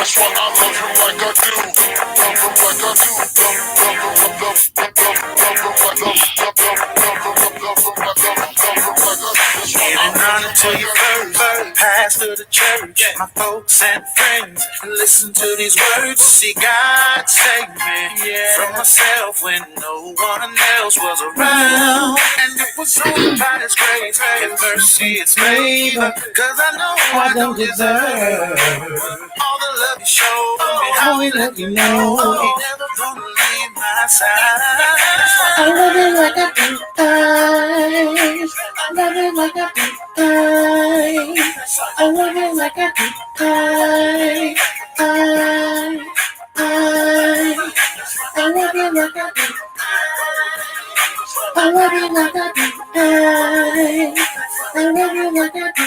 Getting running to your first pastor to church, my folks and friends, and listen to these words. See God save me from myself when no one else was around, and it was only by His grace and mercy it's favor, 'cause I know I don't deserve all the love He showed me, how He let me know He never gonna leave my side. I love it like I do. I love it like I do. I love it like I do. I love it like I do. I love it like I do. I love it like I do.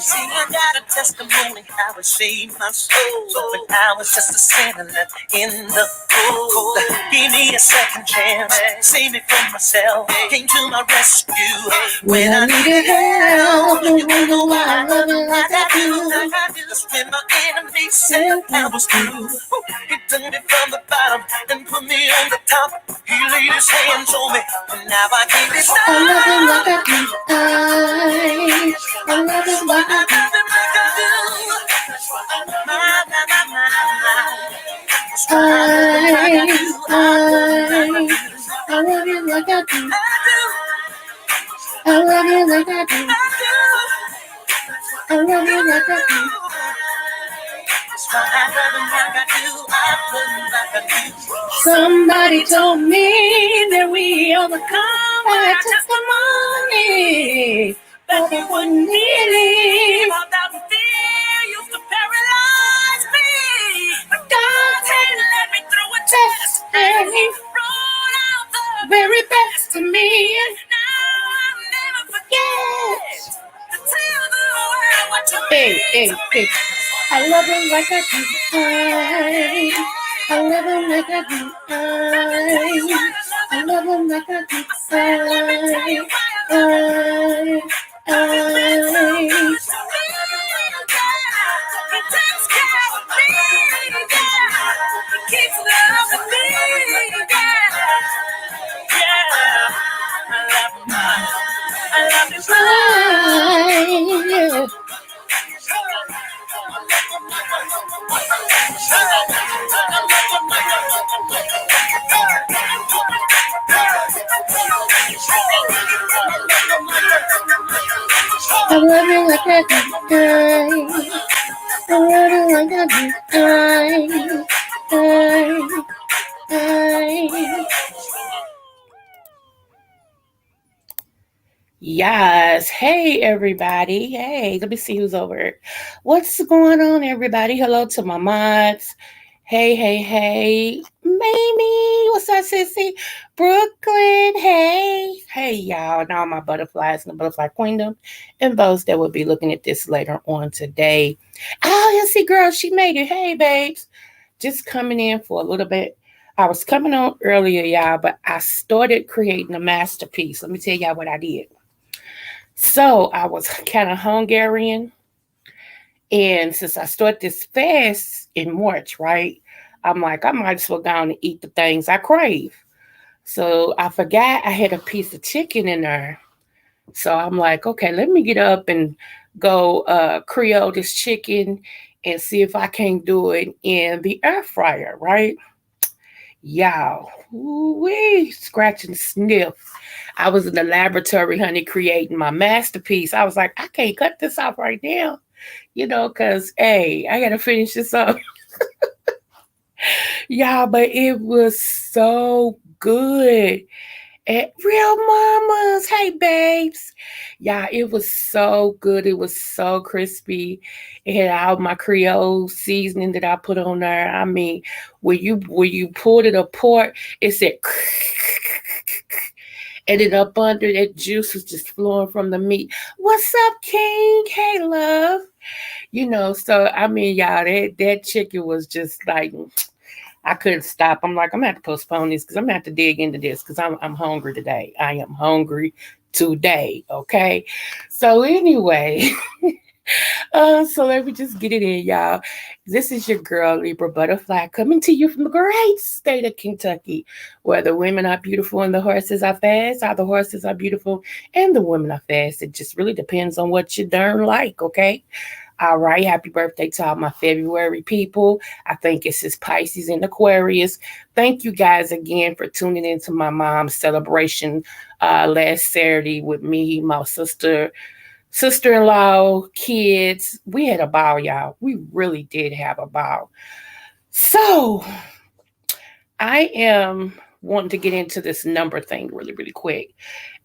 See, I got a testimony how it saved my soul. When I was just a sinner left in the cold, give me a second chance, save me from myself, came to my rescue when I needed help. You don't know why I love it like I do. Just when my enemies said I was through, He took me from the bottom and put me on the top. He laid His hands on me, and now I can't be stopped. I love it like I do. I love it like I do. I love it like I do. I love it like I do. I love it like I do. Somebody told me that we overcome by testimony, but it wouldn't really. That fear used to paralyze me. But God had Let me through a test, and He rolled out the very best to me. now I'll never forget to tell the world what you Hey. I love it like I do. I love it like I do. I love it like I do. I love it like I do. I love it like I do. Yes. Hey, everybody. Hey, let me see who's over. What's going on, everybody? Hello to my mods. Hey. Mamie. What's up, sissy? Brooklyn. Hey, y'all. And all my butterflies in the butterfly queendom and those that will be looking at this later on today. Oh, you see, girl, she made it. Hey, babes. Just coming in for a little bit. I was coming on earlier, y'all, but I started creating a masterpiece. Let me tell y'all what I did. So I was kind of Hungarian. And since I started this fast in March, right? I'm like, I might as well go on and eat the things I crave. So I forgot I had a piece of chicken in there. So I'm like, okay, let me get up and go Creole this chicken and see if I can do it in the air fryer, right? Y'all, wee, scratch and sniff. I was in the laboratory, honey, creating my masterpiece. I was like, I can't cut this off right now, because, hey, I got to finish this up. Y'all, but it was so good. At Real Mamas, hey, babes. Yeah, it was so good. It was so crispy. It had all my Creole seasoning that I put on there. I mean, when you pulled it apart, it said, and then up under that juice was just flowing from the meat. What's up, King? Hey, love. So I mean, y'all, that chicken was just like, I couldn't stop. I'm like, I'm gonna have to postpone this because I'm gonna have to dig into this because I'm hungry today. I am hungry today. Okay. So anyway, so let me just get it in, y'all. This is your girl, Libra Butterfly, coming to you from the great state of Kentucky, where the women are beautiful and the horses are fast, or the horses are beautiful and the women are fast. It just really depends on what you darn like, okay? All right, happy birthday to all my February people. I think it's his Pisces and Aquarius. Thank you guys again for tuning into my mom's celebration last Saturday with me, my sister-in-law, kids. We had a ball, y'all. We really did have a ball. So I am wanting to get into this number thing really, really quick.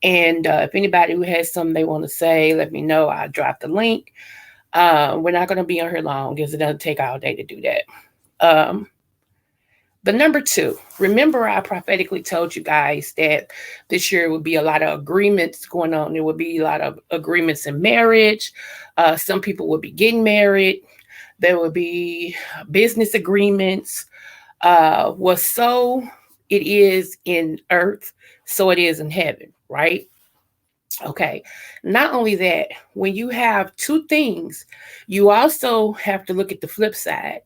And if anybody who has something they want to say, let me know. I'll drop the link. We're not going to be on here long because it doesn't take all day to do that. Um, the number two, remember I prophetically told you guys that this year would be a lot of agreements going on. There would be a lot of agreements in marriage. Some people would be getting married. There would be business agreements. Was so it is in earth, so it is in heaven, right? Okay. Not only that, when you have two things, you also have to look at the flip side.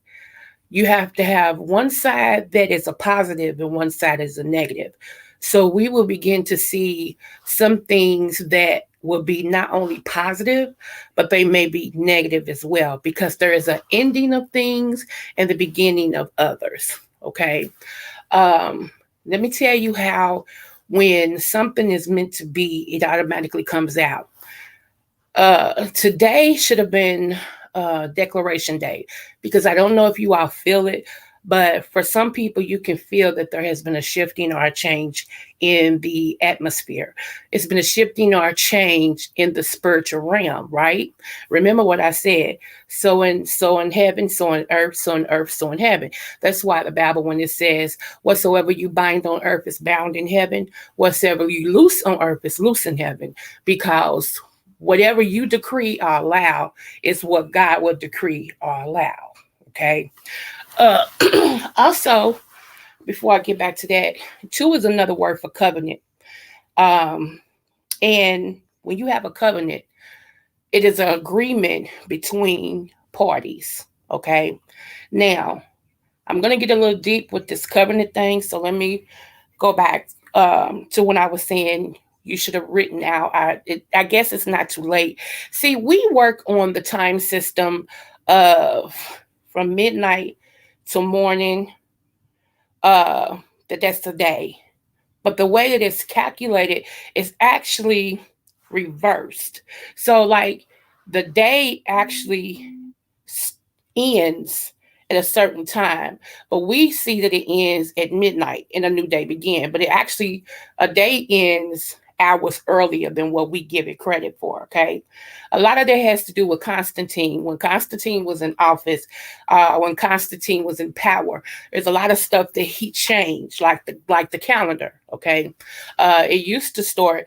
You have to have one side that is a positive and one side is a negative. So we will begin to see some things that will be not only positive, but they may be negative as well, because there is an ending of things and the beginning of others. Okay. Let me tell you how when something is meant to be, it automatically comes out. Today should have been Declaration Day, because I don't know if you all feel it, but for some people, you can feel that there has been a shifting or a change in the atmosphere. It's been a shifting or a change in the spiritual realm, right? Remember what I said. So in heaven, so in earth, so in earth, so in heaven. That's why the Bible, when it says, whatsoever you bind on earth is bound in heaven, whatsoever you loose on earth is loose in heaven, because whatever you decree or allow is what God will decree or allow. Okay. Uh, Also, before I get back to that, two is another word for covenant. Um, and when you have a covenant, it is an agreement between parties. Okay. Now, I'm going to get a little deep with this covenant thing. So let me go back to when I was saying you should have written out. I guess it's not too late. See, we work on the time system of from midnight to morning. Uh, that's the day. But the way it is calculated is actually reversed. So, like, the day actually ends at a certain time, but we see that it ends at midnight and a new day begins. But it actually, a day ends hours earlier than what we give it credit for. Okay, a lot of that has to do with Constantine. When Constantine was in office, when Constantine was in power, there's a lot of stuff that he changed, like the calendar. Okay, it used to start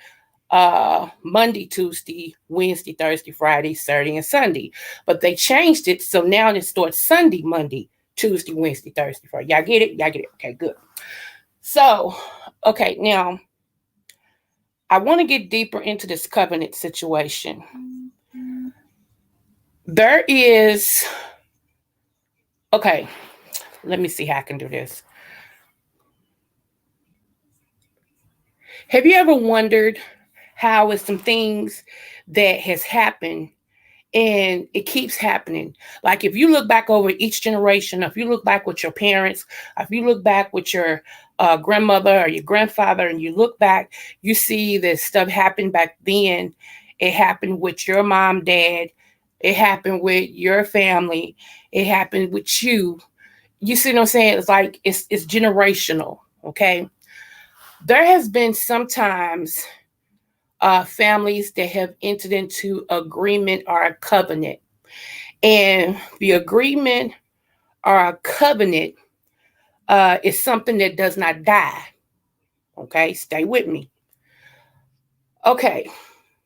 Monday, Tuesday, Wednesday, Thursday, Friday, Saturday, and Sunday. But they changed it, so now it starts Sunday, Monday, Tuesday, Wednesday, Thursday, Friday. Y'all get it? Y'all get it? Okay, good. So, okay, now I want to get deeper into this covenant situation. There is, okay, let me see how I can do this. Have you ever wondered how is some things that has happened and it keeps happening? Like, if you look back over each generation, if you look back with your parents, if you look back with your grandmother or your grandfather, and you look back, you see that stuff happened back then. It happened with your mom, dad. It happened with your family. It happened with you. You see what I'm saying? It's like it's generational. Okay. There has been sometimes families that have entered into agreement or a covenant. And the agreement or a covenant is something that does not die. Okay, stay with me. Okay,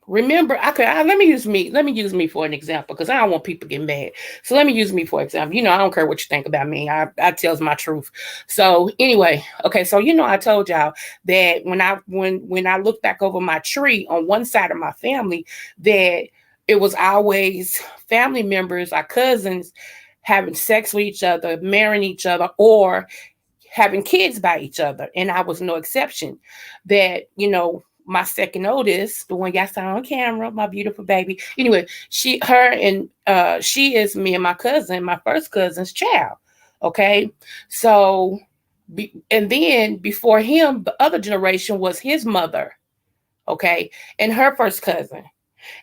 Remember, let me use me. Let me use me for an example because I don't want people to get mad. So let me use me for example. I don't care what you think about me. I tells my truth. So anyway, okay. So I told y'all that when I look back over my tree on one side of my family, that it was always family members, our cousins, having sex with each other, marrying each other, or having kids by each other. And I was no exception. That, my second oldest, the one y'all saw on camera, my beautiful baby. Anyway, she is me and my cousin, my first cousin's child. Okay. So, and then before him, the other generation was his mother. Okay. And her first cousin.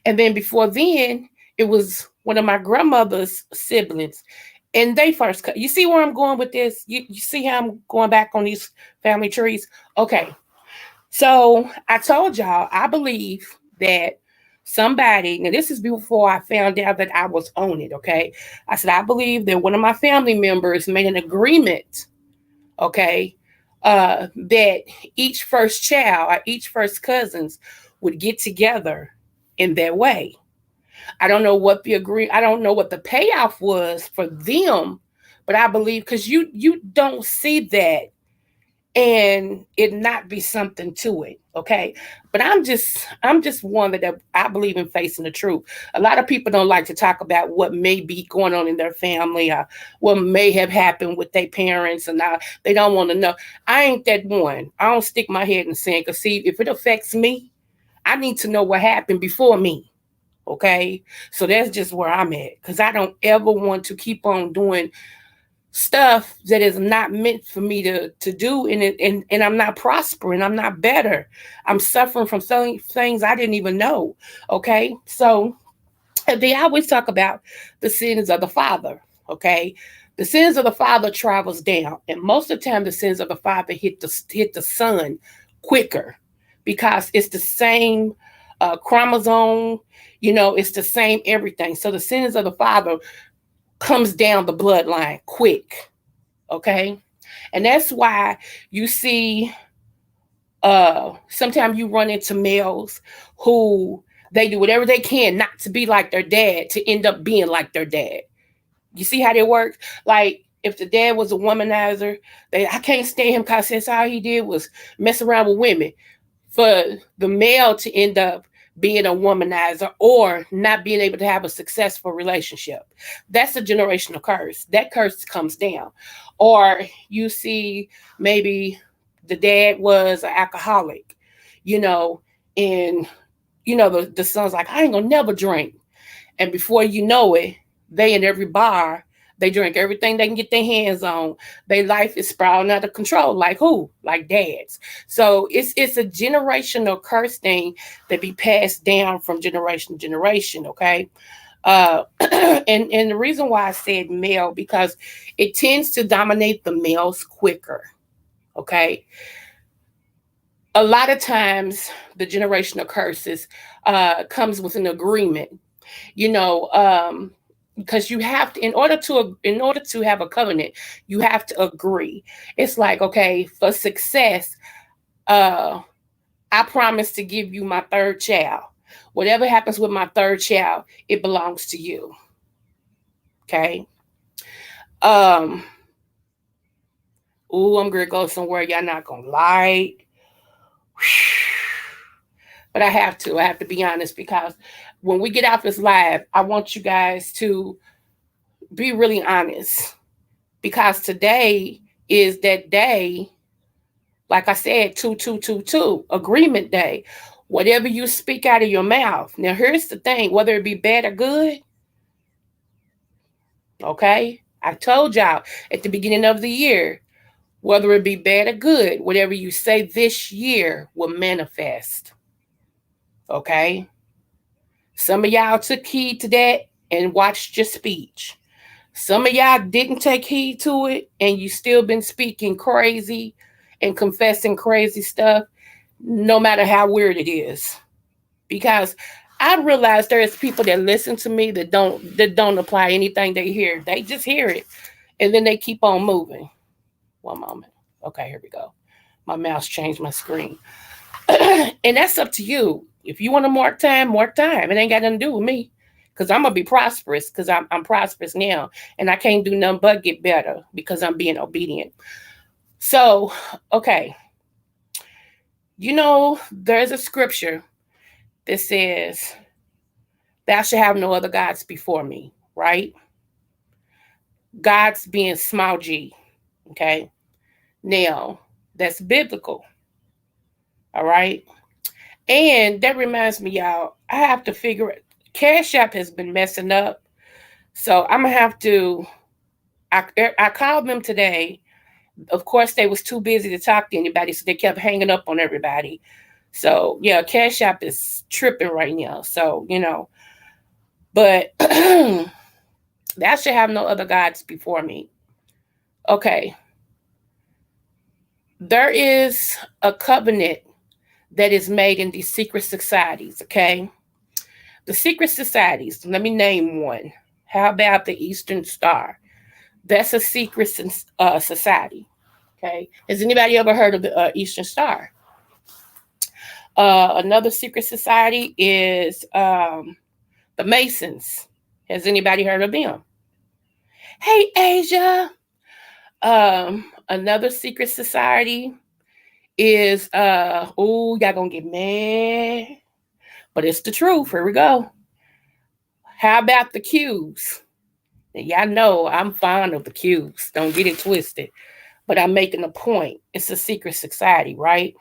And then before then, it was one of my grandmother's siblings. And they first cut. You see where I'm going with this? You see how I'm going back on these family trees? Okay. So I told y'all, I believe that somebody, now this is before I found out that I was on it, okay? I said, I believe that one of my family members made an agreement, okay, that each first child or each first cousins would get together in their way. I don't know what the payoff was for them, but I believe because you don't see that and it not be something to it, okay? But I'm just one that I believe in facing the truth. A lot of people don't like to talk about what may be going on in their family or what may have happened with their parents, and now they don't want to know. I ain't that one. I don't stick my head in the sand because see, if it affects me, I need to know what happened before me. Okay. So that's just where I'm at. Because I don't ever want to keep on doing stuff that is not meant for me to do. And I'm not prospering. I'm not better. I'm suffering from some things I didn't even know. Okay. So they always talk about the sins of the father. Okay. The sins of the father travels down. And most of the time the sins of the father hit the son quicker because it's the same chromosome, it's the same everything. So the sins of the father comes down the bloodline quick. Okay. And that's why you see sometimes you run into males who they do whatever they can not to be like their dad to end up being like their dad. You see how that works? Like if the dad was a womanizer, I can't stand him because that's all he did was mess around with women. For the male to end up being a womanizer or not being able to have a successful relationship. That's a generational curse. That curse comes down. Or you see maybe the dad was an alcoholic, you know, and the son's like, I ain't gonna never drink. And before you know it, they in every bar, they drink everything they can get their hands on. Their life is spiraling out of control. Like who? Like dads. So it's a generational curse thing that be passed down from generation to generation. Okay. And the reason why I said male because it tends to dominate the males quicker. Okay. A lot of times the generational curses comes with an agreement, you know, because you have to in order to have a covenant you have to agree. It's like, okay, for success, uh I promise to give you my third child. Whatever happens with my third child, it belongs to you. Okay. um I'm gonna go somewhere y'all not gonna like. But I have to be honest because when we get off this live I want you guys to be really honest because today is that day. Like I said, 2222, agreement day. Whatever you speak out of your mouth. Now, here's the thing, whether it be bad or good, okay? I told y'all at the beginning of the year, whether it be bad or good, whatever you say this year will manifest, okay? Some of y'all took heed to that and watched your speech. Some of y'all didn't take heed to it and you still been speaking crazy and confessing crazy stuff, no matter how weird it is. Because I realize there's people that listen to me that don't apply anything they hear. They just hear it and then they keep on moving. One moment. Okay, here we go. My mouse changed my screen. And that's up to you. If you want to mark time, mark time. It ain't got nothing to do with me. Because I'm going to be prosperous because I'm prosperous now. And I can't do nothing but get better because I'm being obedient. So, okay. There's a scripture that says, thou shalt have no other gods before me, right? God's being small g, okay? Now, that's biblical, all right? And that reminds me, y'all, I have to figure it. Cash App has been messing up. So I'm going to have to, I called them today. Of course, they was too busy to talk to anybody, so they kept hanging up on everybody. So, yeah, Cash App is tripping right now. So, but thou should have no other gods before me. Okay. There is a covenant that is made in these secret societies, okay? The secret societies, let me name one. How about the Eastern Star? That's a secret society, okay? Has anybody ever heard of the Eastern Star? Another secret society is the Masons. Has anybody heard of them? Hey, Asia. Another secret society is y'all gonna get mad, but it's the truth. Here we go. How about the Qs? Y'all know I'm fond of the Qs. Don't get it twisted. But I'm making a point. It's a secret society, right?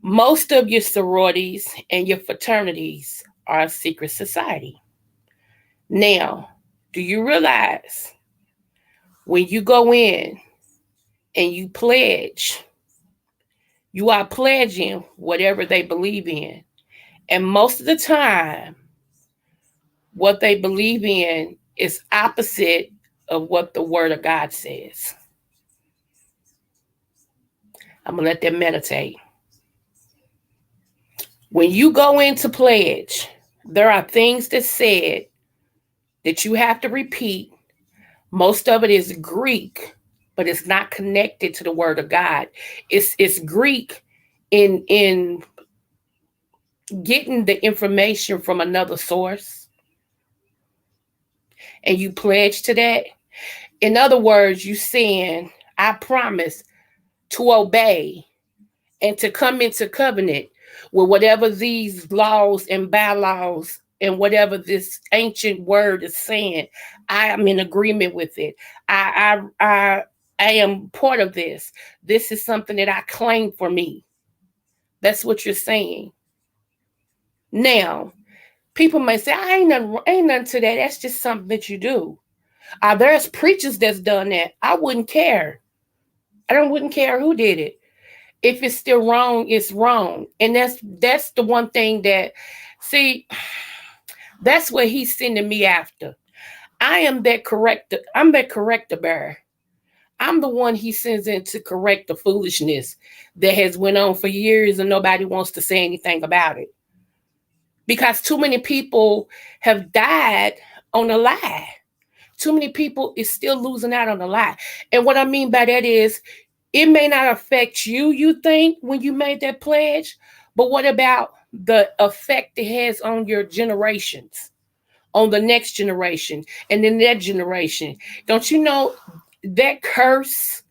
Most of your sororities and your fraternities are a secret society. Now, do you realize when you go in and you pledge, you are pledging whatever they believe in. And most of the time, what they believe in is opposite of what the word of God says. I'm going to let them meditate. When you go into pledge, there are things that said that you have to repeat. Most of it is Greek, but it's not connected to the word of God. It's Greek in getting the information from another source, and you pledge to that. In other words, you saying, I promise to obey and to come into covenant with whatever these laws and bylaws and whatever this ancient word is saying. I am in agreement with it. I am part of this. This is something that I claim for me. That's what you're saying. Now, people may say, ain't nothing to that. That's just something that you do. There's preachers that's done that. I wouldn't care. Wouldn't care who did it. If it's still wrong, it's wrong. And that's the one thing that, see, that's what he's sending me after. I am that corrector. I'm that corrector bearer. I'm the one he sends in to correct the foolishness that has went on for years and nobody wants to say anything about it. Because too many people have died on a lie. Too many people is still losing out on a lie. And what I mean by that is, it may not affect you, you think, when you made that pledge, but what about the effect it has on your generations, on the next generation, and then that generation? Don't you know that curse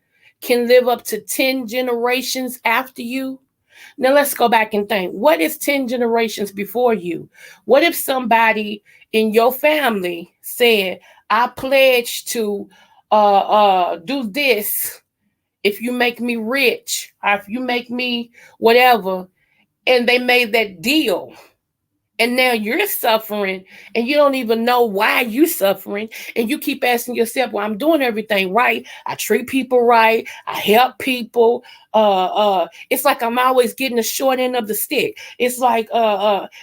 can live up to 10 generations after you? Now let's go back and think. What is 10 generations before you? What if somebody in your family said, I pledge to do this if you make me rich, or if you make me whatever, and they made that deal, and now you're suffering and you don't even know why you're suffering, and you keep asking yourself, well, I'm doing everything right, I treat people right, I help people, it's like I'm always getting the short end of the stick. It's like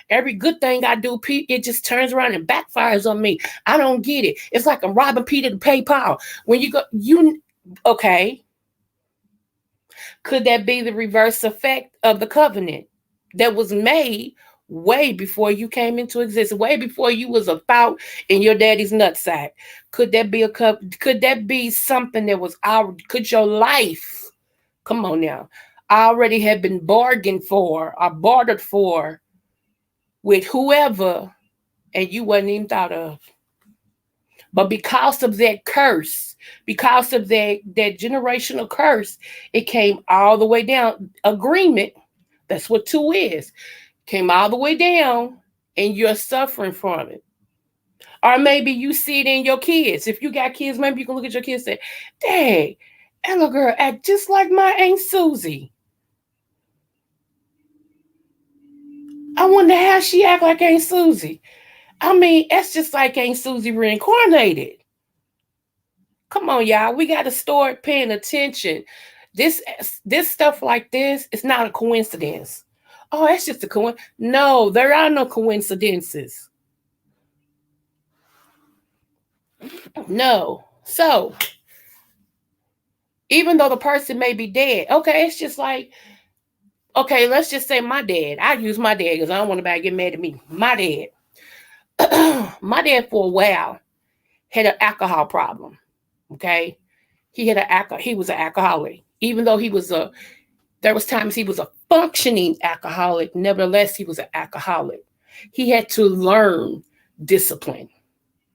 every good thing I do, it just turns around and backfires on me. I don't get it. It's like I'm robbing Peter to pay Paul. When you go, okay, could that be the reverse effect of the covenant that was made way before you came into existence, way before you was a thought in your daddy's nutsack? Could that be could that be something that was could your life, come on now, already have been bargained for or bartered for with whoever and you wasn't even thought of. But because of that curse, because of that generational curse, it came all the way down. Agreement, that's what two is. Came all the way down and you're suffering from it. Or maybe you see it in your kids. If you got kids, maybe you can look at your kids and say, dang, that little girl act just like my Aunt Susie. I wonder how she act like Aunt Susie. I mean, that's just like Aunt Susie reincarnated. Come on, y'all. We got to start paying attention. This this stuff like this, it's not a coincidence. Oh, that's just a coincidence. No, there are no coincidences. No. So, even though the person may be dead, okay, it's just like, okay, let's just say my dad. I use my dad because I don't want anybody to get mad at me. My dad. My dad for a while had an alcohol problem. Okay. He was an alcoholic. Even though there was times he was a functioning alcoholic, nevertheless, he was an alcoholic. He had to learn discipline.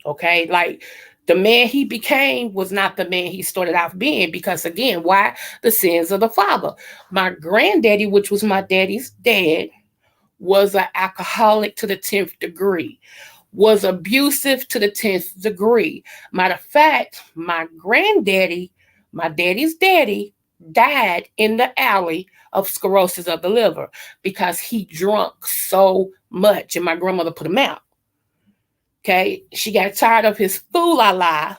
Okay. Like the man he became was not the man he started off being because, again, why? The sins of the father. My granddaddy, which was my daddy's dad, was an alcoholic to the 10th degree, was abusive to the 10th degree. Matter of fact, my granddaddy, my daddy's daddy, died in the alley of cirrhosis of the liver because he drunk so much and my grandmother put him out. Okay, she got tired of his fool la la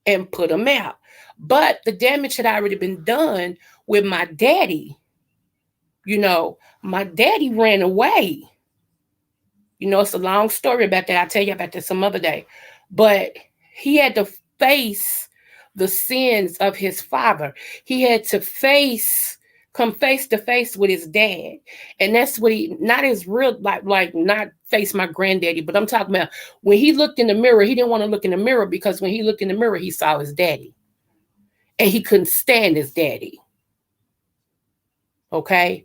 and put him out. But the damage had already been done with my daddy. My daddy ran away. It's a long story about that. I'll tell you about that some other day. But he had to face the sins of his father. He had to come face to face with his dad. And that's what not his real, like not face my granddaddy, but I'm talking about when he looked in the mirror, he didn't want to look in the mirror because when he looked in the mirror, he saw his daddy. And he couldn't stand his daddy. Okay?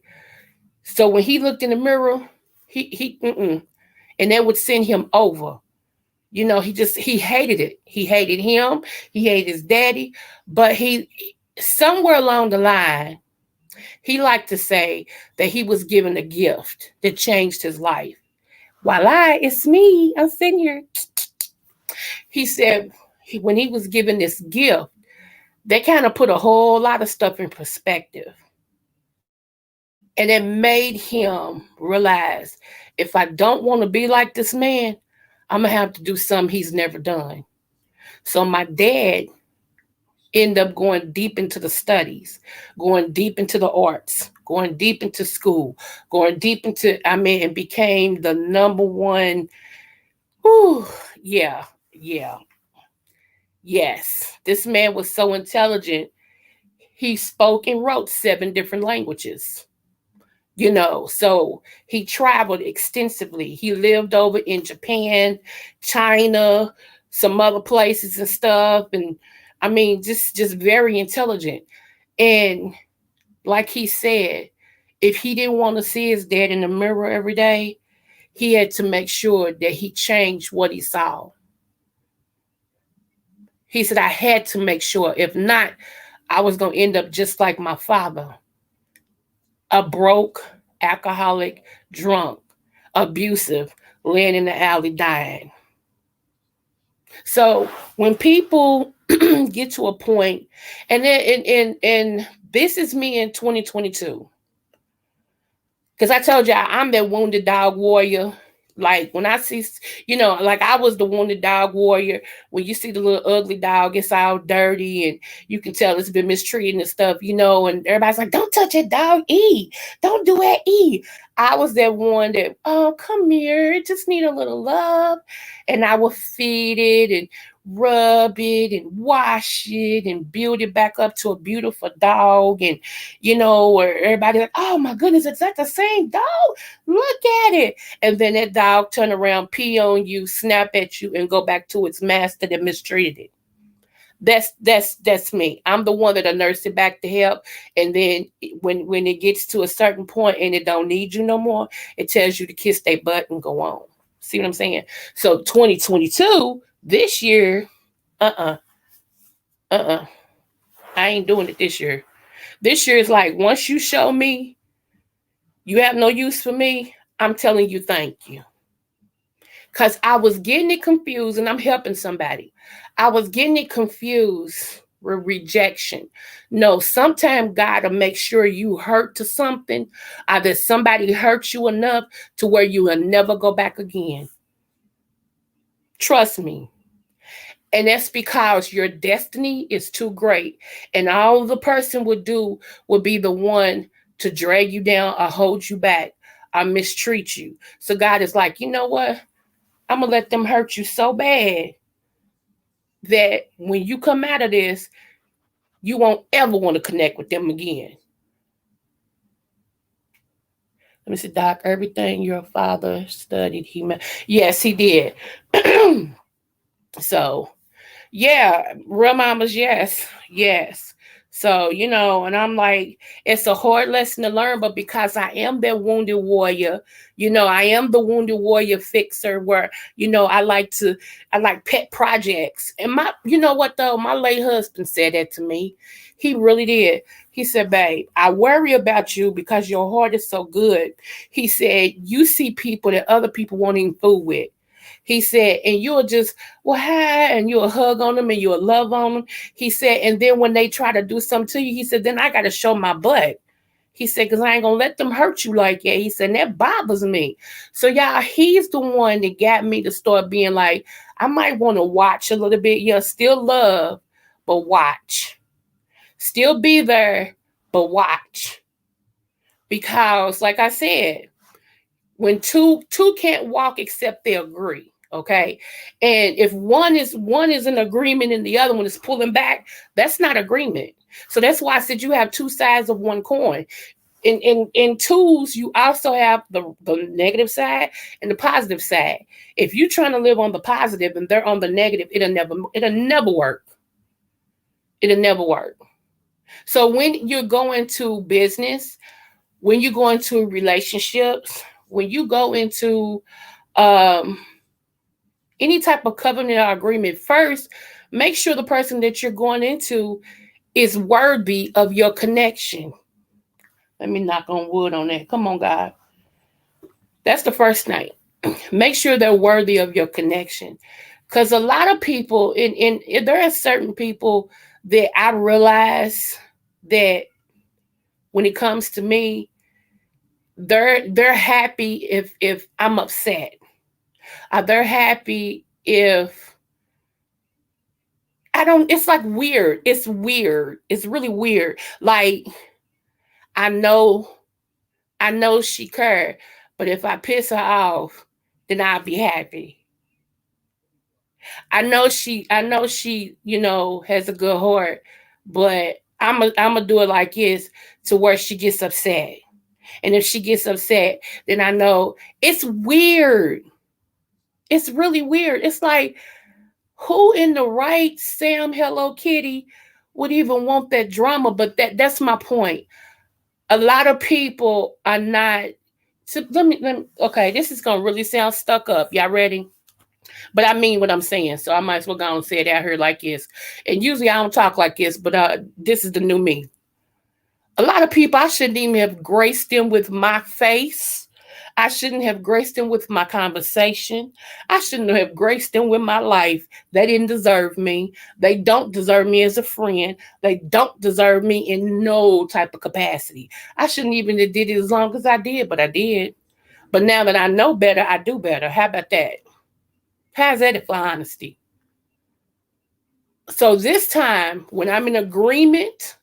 So when he looked in the mirror, and that would send him over. He hated it. He hated him. He hated his daddy. But somewhere along the line, he liked to say that he was given a gift that changed his life. Voila, it's me. I'm sitting here. He said when he was given this gift, that kind of put a whole lot of stuff in perspective. And it made him realize, if I don't want to be like this man, I'm going to have to do something he's never done. So my dad ended up going deep into the studies, going deep into the arts, going deep into school, going deep into, and became the number one. Whew, yeah. Yes. This man was so intelligent. He spoke and wrote 7 different languages. So he traveled extensively. He lived over in Japan, China, some other places and stuff. And just very intelligent. And like he said, if he didn't want to see his dad in the mirror every day, he had to make sure that he changed what he saw. He said, I had to make sure. If not, I was going to end up just like my father. A broke, alcoholic, drunk, abusive, laying in the alley dying. So when people get to a point, and this is me in 2022, because I told you I'm that wounded dog warrior. Like when I see, like I was the wounded dog warrior. When you see the little ugly dog, it's all dirty and you can tell it's been mistreated and stuff, and everybody's like, don't touch that dog, E. Don't do that, E. I was that one that, oh, come here, it just need a little love. And I would feed it and rub it and wash it and build it back up to a beautiful dog. And, where everybody's like, oh my goodness, is that the same dog? Look at it. And then that dog turn around, pee on you, snap at you, and go back to its master that mistreated it. That's me. I'm the one that'll nurse it back to help, and then when it gets to a certain point and it don't need you no more, it tells you to kiss their butt and go on. See what I'm saying? So 2022, this year, uh uh, I ain't doing it this year. This year is like, once you show me you have no use for me, I'm telling you thank you. Because I was getting it confused, and I'm helping somebody. I was getting it confused with rejection. No, sometimes God will make sure you hurt to something, or that somebody hurt you enough to where you will never go back again. Trust me. And that's because your destiny is too great. And all the person would do would be the one to drag you down or hold you back or mistreat you. So God is like, you know what? I'm going to let them hurt you so bad that when you come out of this, you won't ever want to connect with them again. Let me see, Doc, everything your father studied, yes, he did. So, yeah, real mamas, yes, yes. So, and I'm like, it's a hard lesson to learn, but because I am that wounded warrior, I am the wounded warrior fixer where, I like pet projects. And you know what though? My late husband said that to me. He really did. He said, babe, I worry about you because your heart is so good. He said, you see people that other people won't even fool with. He said, and you'll just, well, hi, and you'll hug on them and you'll love on them. He said, and then when they try to do something to you, he said, then I got to show my butt. He said, because I ain't going to let them hurt you like that. He said, and that bothers me. So, y'all, he's the one that got me to start being like, I might want to watch a little bit. Yeah, still love, but watch. Still be there, but watch. Because, like I said, when two can't walk except they agree, okay? And if one is in agreement and the other one is pulling back, that's not agreement. So that's why I said you have two sides of one coin. In twos, you also have the negative side and the positive side. If you're trying to live on the positive and they're on the negative, it'll never work. It'll never work. So when you're going to business, when you go into relationships, when you go into um, any type of covenant or agreement, first, make sure the person that you're going into is worthy of your connection. Let me knock on wood on that. Come on, God. That's the first thing. Make sure they're worthy of your connection. Because a lot of people, there are certain people that I realize that when it comes to me, they're happy if I'm upset. They're happy if I don't. It's like weird. It's weird. It's really weird. Like I know, I know she cared, but if I piss her off, then I'll be happy. I know she, has a good heart, but I'm gonna do it like this to where she gets upset. And if she gets upset, then I know it's weird. It's really weird. It's like, who in the right Sam Hello Kitty would even want that drama? But that's my point. A lot of people are not. So let me okay, this is gonna really sound stuck up. Y'all ready? But I mean what I'm saying, so I might as well go and say it out here like this. And usually I don't talk like this, but this is the new me. A lot of people, I shouldn't even have graced them with my face. I shouldn't have graced them with my conversation. I shouldn't have graced them with my life. They didn't deserve me. They don't deserve me as a friend. They don't deserve me in no type of capacity. I shouldn't even have did it as long as I did, but I did. But now that I know better, I do better. How about that? How's that for honesty? So this time, when I'm in agreement,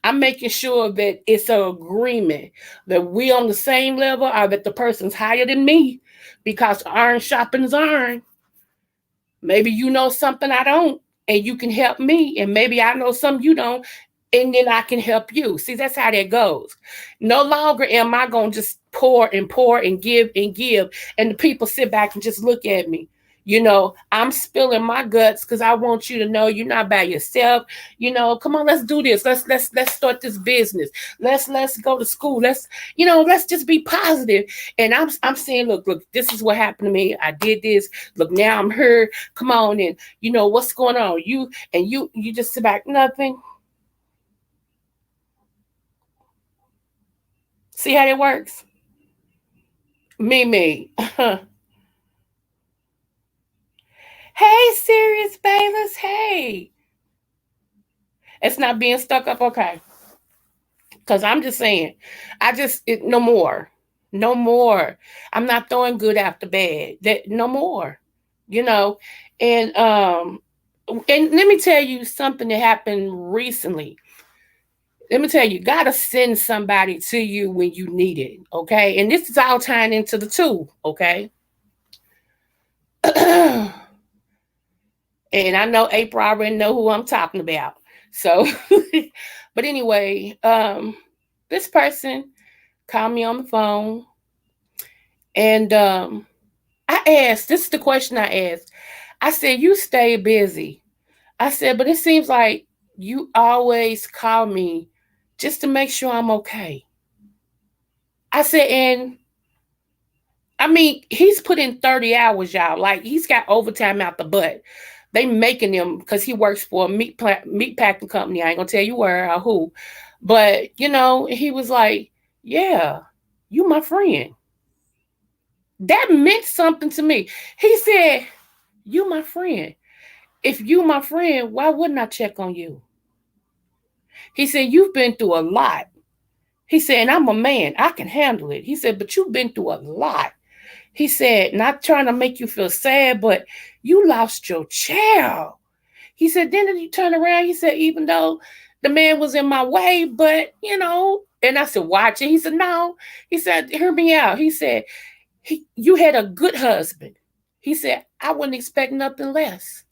I'm making sure that it's an agreement that we on the same level or that the person's higher than me because iron sharpens iron. Maybe you know something I don't and you can help me, and maybe I know something you don't and then I can help you. See, that's how that goes. No longer am I going to just pour and pour and give and the people sit back and just look at me. I'm spilling my guts because I want you to know you're not by yourself. Come on, let's do this. Let's start this business. Let's go to school. Let's just be positive. And I'm saying, look, this is what happened to me. I did this. Look, now I'm here. Come on, and what's going on. You just sit back, nothing. See how it works? Me. Hey, Sirius Bayless. Hey. It's not being stuck up, okay. Because I'm just saying, no more. No more. I'm not throwing good after bad. That no more. You know. And let me tell you something that happened recently. Let me tell you, gotta send somebody to you when you need it, okay? And this is all tying into the two, okay? And I know April already know who I'm talking about. So, but anyway, this person called me on the phone, and I asked. This is the question I asked. I said, "You stay busy." I said, "But it seems like you always call me just to make sure I'm okay." I said, and I mean, he's put in 30 hours, y'all. Like, he's got overtime out the butt. They making him because he works for a meat packing company. I ain't gonna tell you where or who, but he was like, "Yeah, you my friend." That meant something to me. He said, "You my friend. If you my friend, why wouldn't I check on you?" He said, "You've been through a lot." He said, "And I'm a man. I can handle it." He said, "But you've been through a lot." He said, "Not trying to make you feel sad, but you lost your child." He said, "Then you turn around." He said, "Even though the man was in my way, but and I said, "Watch it." He said, "No." He said, "Hear me out." He said, "You had a good husband." He said, "I wouldn't expect nothing less."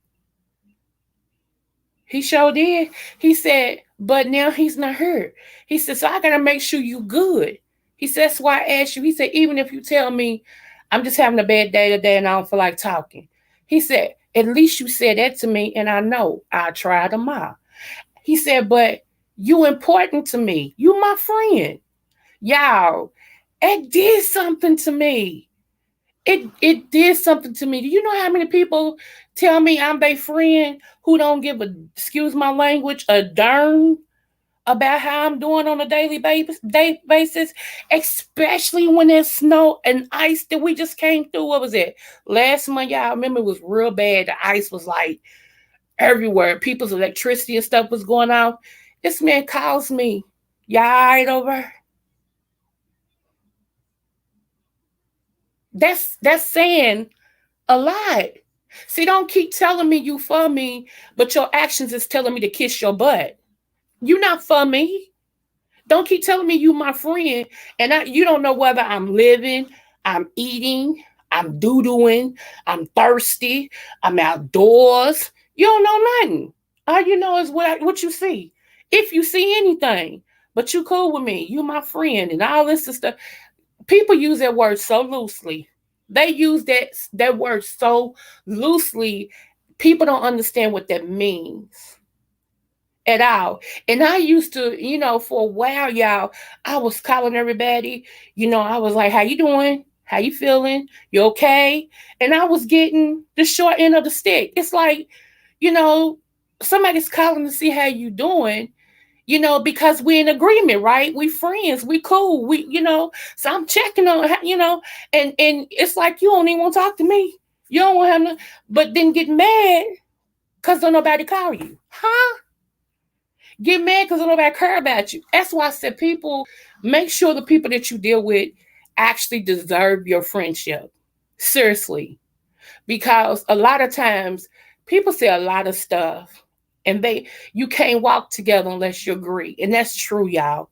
He sure did. He said, "But now he's not hurt." He said, "So I gotta make sure you good." He said, "That's why I asked you." He said, "Even if you tell me I'm just having a bad day today and I don't feel like talking." He said, "At least you said that to me, and I know I'll try tomorrow." He said, "But you important to me. You my friend." Y'all, it did something to me. It did something to me. Do you know how many people tell me I'm their friend who don't give a, excuse my language, a darn about how I'm doing on a daily basis, especially when there's snow and ice that we just came through. What was it? Last month, y'all remember it was real bad. The ice was like everywhere. People's electricity and stuff was going off. This man calls me. Y'all all right over? That's saying a lot. See, don't keep telling me you for me, but your actions is telling me to kiss your butt. You not for me. Don't keep telling me you my friend, and you don't know whether I'm living, I'm eating, I'm doo-dooing, I'm thirsty, I'm outdoors. You don't know nothing. All you know is what you see. If you see anything, but you cool with me, you my friend, and all this is stuff. People use that word so loosely. They use that word so loosely. People don't understand what that means at all. And I used to, for a while, y'all, I was calling everybody. I was like, "How you doing? How you feeling? You okay?" And I was getting the short end of the stick. It's like, you know, somebody's calling to see how you doing, because we're in agreement, right? We friends, we cool, So I'm checking on, and it's like you don't even want to talk to me. You don't want to have no, but then get mad because don't nobody call you, huh? Get mad because don't nobody care about you. That's why I said, people, make sure the people that you deal with actually deserve your friendship. Seriously, because a lot of times people say a lot of stuff, and you can't walk together unless you agree, and that's true, y'all.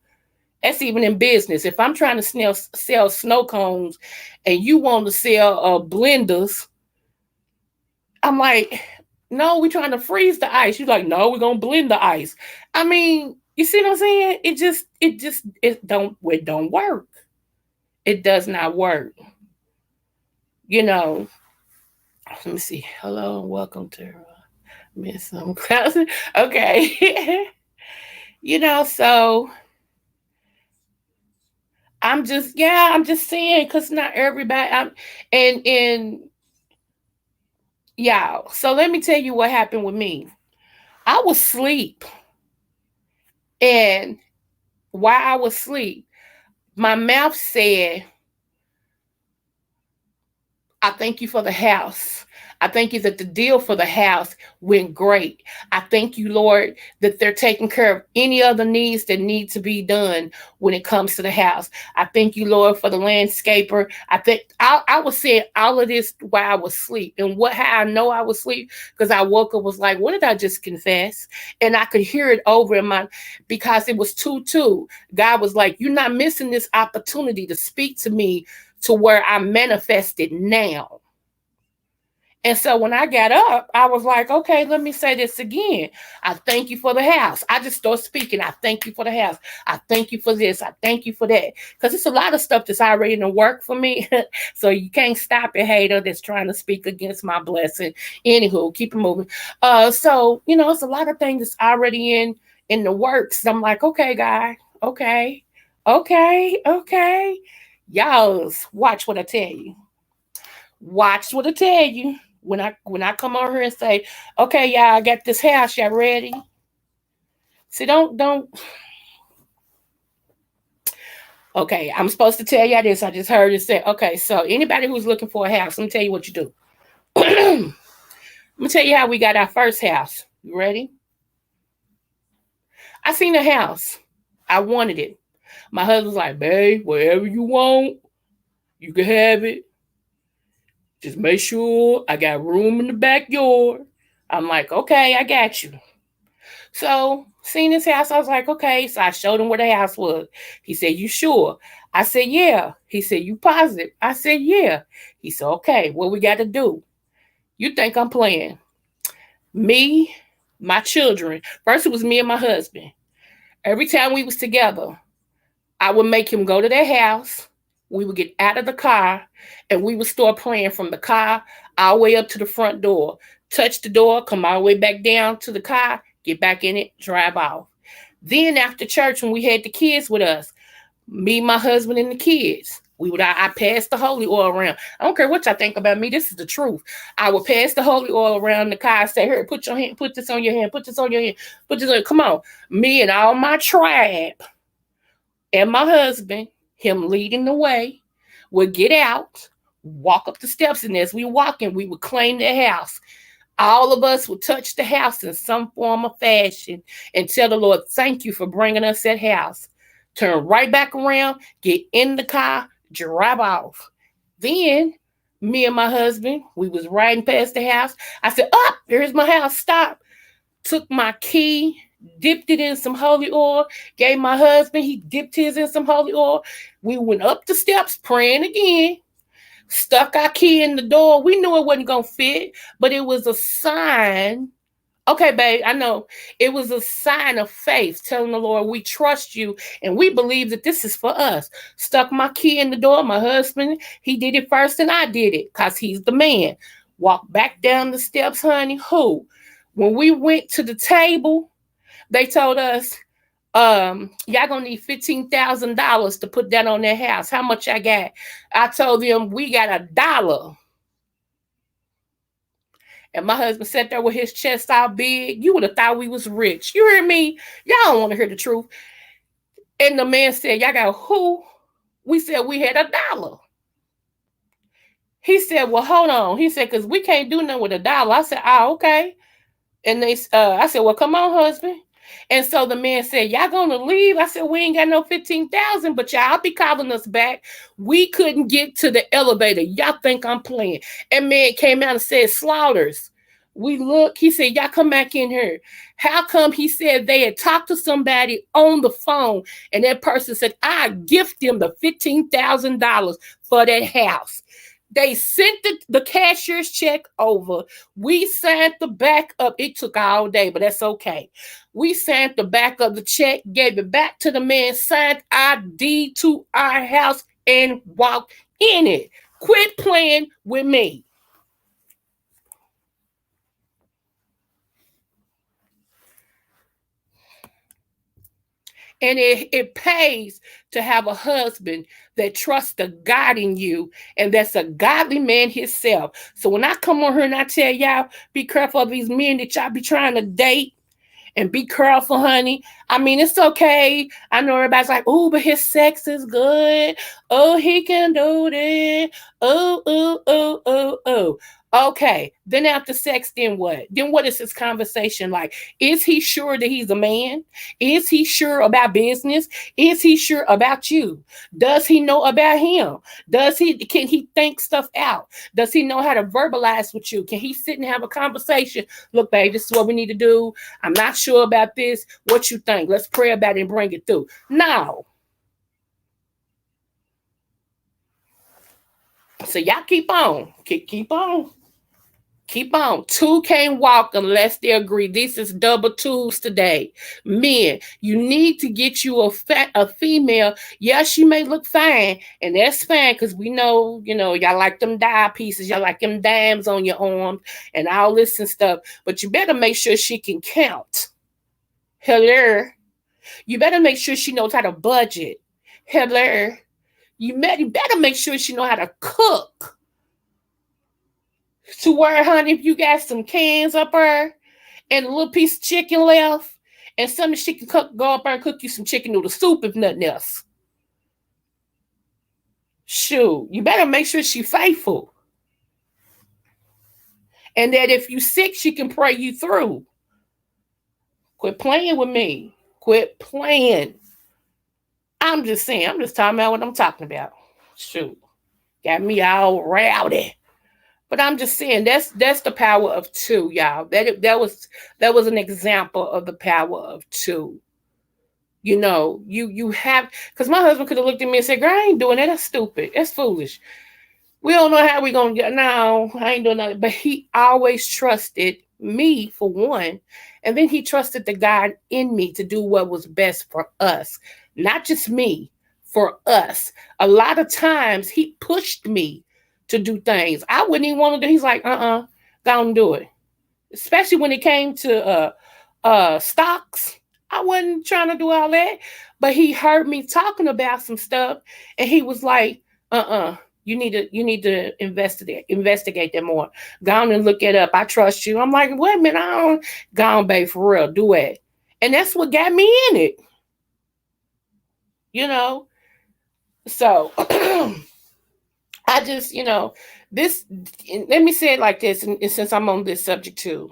That's even in business. If I'm trying to sell snow cones and you want to sell blenders, I'm like, "No, we're trying to freeze the ice." You're like, "No, we're gonna blend the ice." I mean, you see what I'm saying? It don't work. It does not work. You know. Let me see. Hello and welcome to Miss Class. Okay. So I'm just saying, because not everybody. And y'all. So let me tell you what happened with me. I was asleep, and while I was asleep, my mouth said, I thank you for the house. I thank you that the deal for the house went great. I thank you, Lord, that they're taking care of any other needs that need to be done when it comes to the house. I thank you, Lord, for the landscaper. I was saying all of this while I was asleep. And how I know I was asleep, because I woke up, was like, what did I just confess? And I could hear it over in my, because it was 2-2. God was like, you're not missing this opportunity to speak to me to where I manifested now. And so when I got up, I was like, okay, let me say this again. I thank you for the house. I just start speaking. I thank you for the house. I thank you for this. I thank you for that. Because it's a lot of stuff that's already in the work for me. So you can't stop a hater that's trying to speak against my blessing. Anywho, keep it moving. So, it's a lot of things that's already in the works. I'm like, okay, guy. Okay. Okay. Okay. Y'all watch what I tell you. Watch what I tell you. When I come on here and say, okay, y'all, I got this house, y'all ready? See, don't. Okay, I'm supposed to tell y'all this. I just heard it say, okay, so anybody who's looking for a house, let me tell you what you do. I'm gonna tell you how we got our first house. You ready? I seen a house. I wanted it. My husband's like, babe, whatever you want, you can have it. Just make sure I got room in the backyard. I'm like, okay, I got you. So, seen his house, I was like, okay. So I showed him where the house was. He said, you sure? I said, yeah. He said, you positive? I said, yeah. He said, okay, what we got to do? You think I'm playing? Me, my children. First, it was me and my husband. Every time we was together, I would make him go to their house. We would get out of the car, and we would start playing from the car all the way up to the front door. Touch the door, come all the way back down to the car, get back in it, drive off. Then after church, when we had the kids with us, me, my husband, and the kids, I passed the holy oil around. I don't care what y'all think about me. This is the truth. I would pass the holy oil around the car and say, here, put your hand, put this on your hand, put this on your hand, put this on. Come on. Me and all my tribe and my husband, him leading the way, would get out, walk up the steps, and as we walking, we would claim the house. All of us would touch the house in some form or fashion and tell the Lord, thank you for bringing us that house. Turn right back around, get in the car, drive off. Then me and my husband, we was riding past the house. I said, up, here's my house, stop. Took my key, dipped it in some holy oil, gave my husband, he dipped his in some holy oil. We went up the steps, praying again, stuck our key in the door. We knew it wasn't going to fit, but it was a sign. Okay, babe, I know. It was a sign of faith, telling the Lord, we trust you and we believe that this is for us. Stuck my key in the door. My husband, he did it first and I did it because he's the man. Walked back down the steps, honey. Who? When we went to the table, they told us, y'all gonna need $15,000 to put that on their house. How much I got? I told them we got $1. And my husband sat there with his chest all big. You would have thought we was rich. You hear me? Y'all don't want to hear the truth. And the man said, y'all got who? We said we had $1. He said, well, hold on. He said, because we can't do nothing with $1. I said, oh, okay. And I said, well, come on, husband. And so the man said, y'all gonna leave? I said, we ain't got no 15,000, but y'all be calling us back. We couldn't get to the elevator. Y'all think I'm playing. And man came out and said, Slaughters. We look, he said, y'all come back in here. How come? He said they had talked to somebody on the phone, and that person said, I gift them the $15,000 for that house. They sent the cashier's check over. We signed the back up. It took all day, but that's okay. We signed the back of the check, gave it back to the man, signed our deed to our house, and walked in it. Quit playing with me. And it pays to have a husband that trusts the God in you and that's a godly man himself. So when I come on here and I tell y'all, be careful of these men that y'all be trying to date and be careful, honey. I mean, it's okay. I know everybody's like, oh, but his sex is good. Oh, he can do that. Oh, oh, oh, oh, oh. Okay. Then after sex, then what? Then what is his conversation like? Is he sure that he's a man? Is he sure about business? Is he sure about you? Does he know about him? Can he think stuff out? Does he know how to verbalize with you? Can he sit and have a conversation? Look, babe, this is what we need to do. I'm not sure about this. What you think? Let's pray about it and bring it through. Now, so y'all keep on. Keep on. Keep on. Two can't walk unless they agree. This is double twos today. Men, you need to get you a female. Yeah, she may look fine, and that's fine because we know, y'all like them dye pieces, y'all like them dimes on your arms and all this and stuff. But you better make sure she can count. Hello. You better make sure she knows how to budget. Hello. You better make sure she know how to cook. To where, honey, if you got some cans up there and a little piece of chicken left, and something she can go up there and cook you some chicken noodle soup if nothing else. Shoot, you better make sure she's faithful. And that if you sick, she can pray you through. Quit playing with me. Quit playing. I'm just saying, I'm just talking about what I'm talking about. Shoot. Got me all rowdy. But I'm just saying that's the power of two, y'all. That was an example of the power of two. You have, because my husband could have looked at me and said, "Girl, I ain't doing that. That's stupid. That's foolish. We don't know how we gonna get." No, I ain't doing nothing. But he always trusted me for one, and then he trusted the God in me to do what was best for us, not just me, for us. A lot of times he pushed me to do things I wouldn't even want to do. He's like, go and do it. Especially when it came to stocks. I wasn't trying to do all that. But he heard me talking about some stuff and he was like, you need to investigate that more. Go on and look it up. I trust you. I'm like, wait a minute, I don't go on, babe, for real. Do it. And that's what got me in it. You know? So I just, this, let me say it like this, and since I'm on this subject too,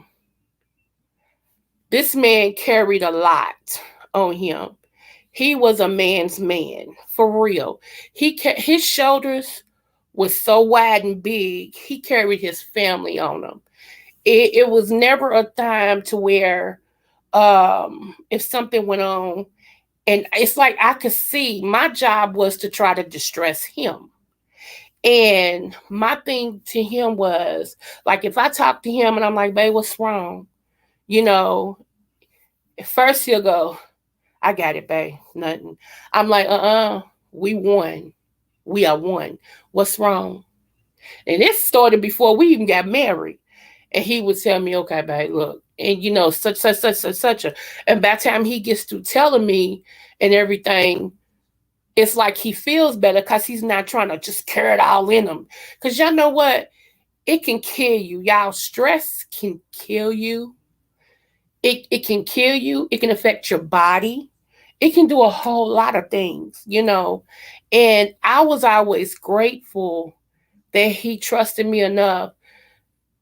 this man carried a lot on him. He was a man's man, for real. His shoulders was so wide and big, he carried his family on him. It was never a time to where, if something went on, and it's like I could see my job was to try to distress him. And my thing to him was like, if I talk to him and I'm like, babe, what's wrong? First he'll go, I got it, babe. Nothing. I'm like, we won. We are one. What's wrong? And this started before we even got married. And he would tell me, okay, babe, look. And such a. And by the time he gets to telling me and everything, it's like he feels better because he's not trying to just carry it all in him. Because y'all know what? It can kill you. Y'all, stress can kill you. It can kill you. It can affect your body. It can do a whole lot of things. And I was always grateful that he trusted me enough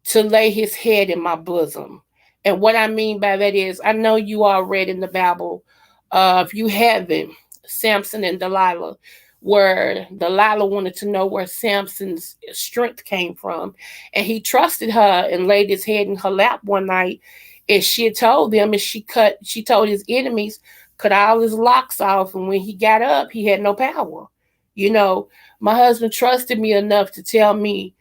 to lay his head in my bosom. And what I mean by that is, I know you all read in the Bible, if you haven't, Samson and Delilah, where Delilah wanted to know where Samson's strength came from. And he trusted her and laid his head in her lap one night. And she had told them, and she told his enemies, cut all his locks off. And when he got up, he had no power. My husband trusted me enough to tell me,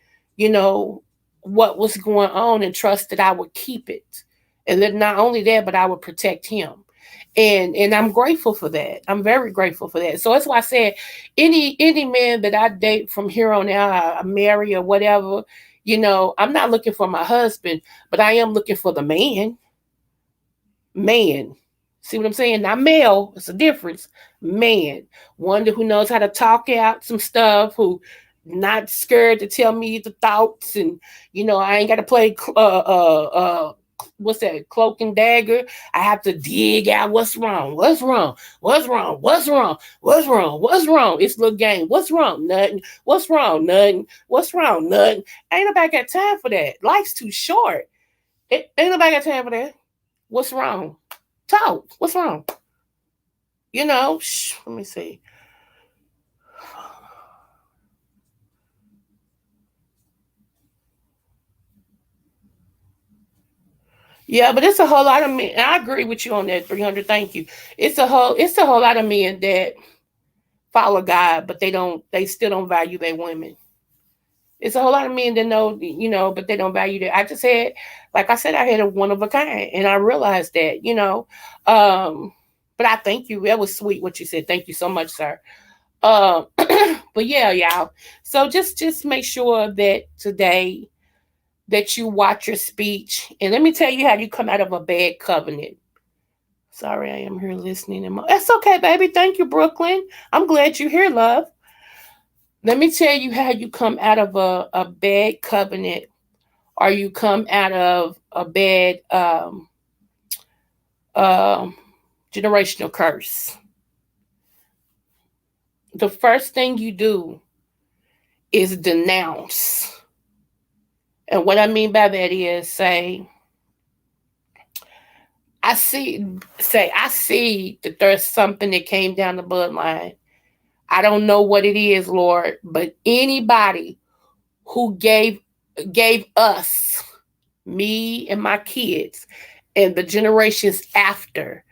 what was going on and trust that I would keep it. And then not only that, but I would protect him. And I'm grateful for that. I'm very grateful for that. So that's why I said any man that I date from here on out, I marry or whatever, I'm not looking for my husband, but I am looking for the man. Man. See what I'm saying? Not male. It's a difference. Man, one who knows how to talk out some stuff, who not scared to tell me the thoughts, and I ain't got to play what's that, cloak and dagger. I have to dig out what's wrong, what's wrong, what's wrong, what's wrong, what's wrong, what's wrong. It's a little game. What's wrong? Nothing. What's wrong? Nothing. What's wrong? Nothing. Ain't nobody got time for that. Life's too short. Ain't nobody got time for that. What's wrong? Talk. What's wrong? Let me see. Yeah, but it's a whole lot of men. And I agree with you on that. 300. Thank you. It's a whole lot of men that follow God, but they still don't value their women. It's a whole lot of men that know, but they don't value that. I just had, like I said, I had a one of a kind, and I realized that. But I thank you. That was sweet what you said. Thank you so much, sir. Um, but yeah, y'all. So just make sure that today that you watch your speech, and let me tell you how you come out of a bad covenant. Sorry, I am here listening. That's okay, baby. Thank you, Brooklyn. I'm glad you're here, love. Let me tell you how you come out of a bad covenant, or you come out of a bad um, generational curse. The first thing you do is denounce. And what I mean by that is I see that there's something that came down the bloodline. I don't know what it is, Lord, but anybody who gave us, me and my kids, and the generations after,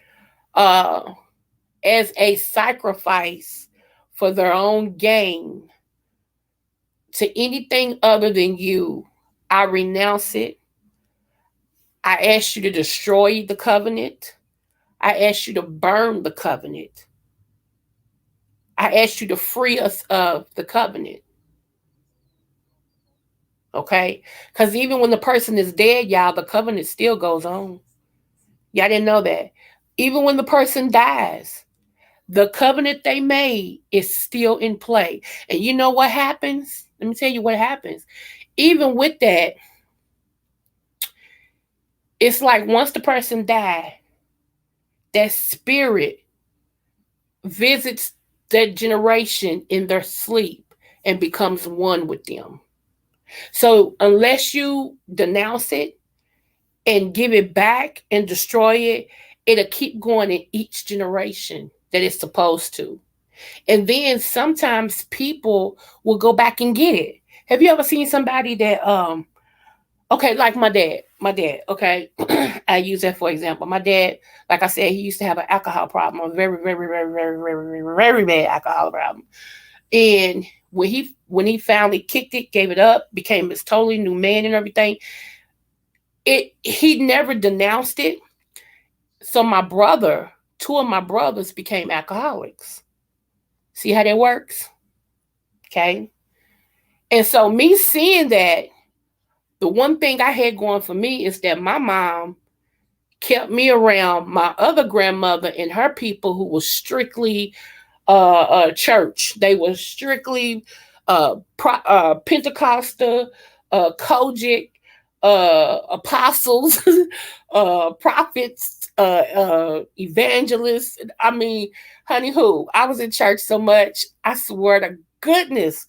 uh, as a sacrifice for their own gain to anything other than you, I renounce it. I ask you to destroy the covenant. I ask you to burn the covenant. I ask you to free us of the covenant. Okay? Because even when the person is dead, y'all, the covenant still goes on. Y'all didn't know that. Even when the person dies, the covenant they made is still in play. And you know what happens? Let me tell you what happens. Even with that, it's like once the person died, that spirit visits that generation in their sleep and becomes one with them. So unless you denounce it and give it back and destroy it, it'll keep going in each generation that it's supposed to. And then sometimes people will go back and get it. Have you ever seen somebody that okay, like my dad. My dad, okay. I use that for example. My dad, like I said, he used to have an alcohol problem, a very, very, very, very, very, very, very bad alcohol problem. And when he finally kicked it, gave it up, became this totally new man and everything, he never denounced it. So two of my brothers became alcoholics. See how that works? Okay. And so me seeing that, the one thing I had going for me is that my mom kept me around my other grandmother and her people who was strictly church. They were strictly Pentecostal, Kojic, apostles, prophets, evangelists. I mean, honey, who I was in church so much. I swear to goodness,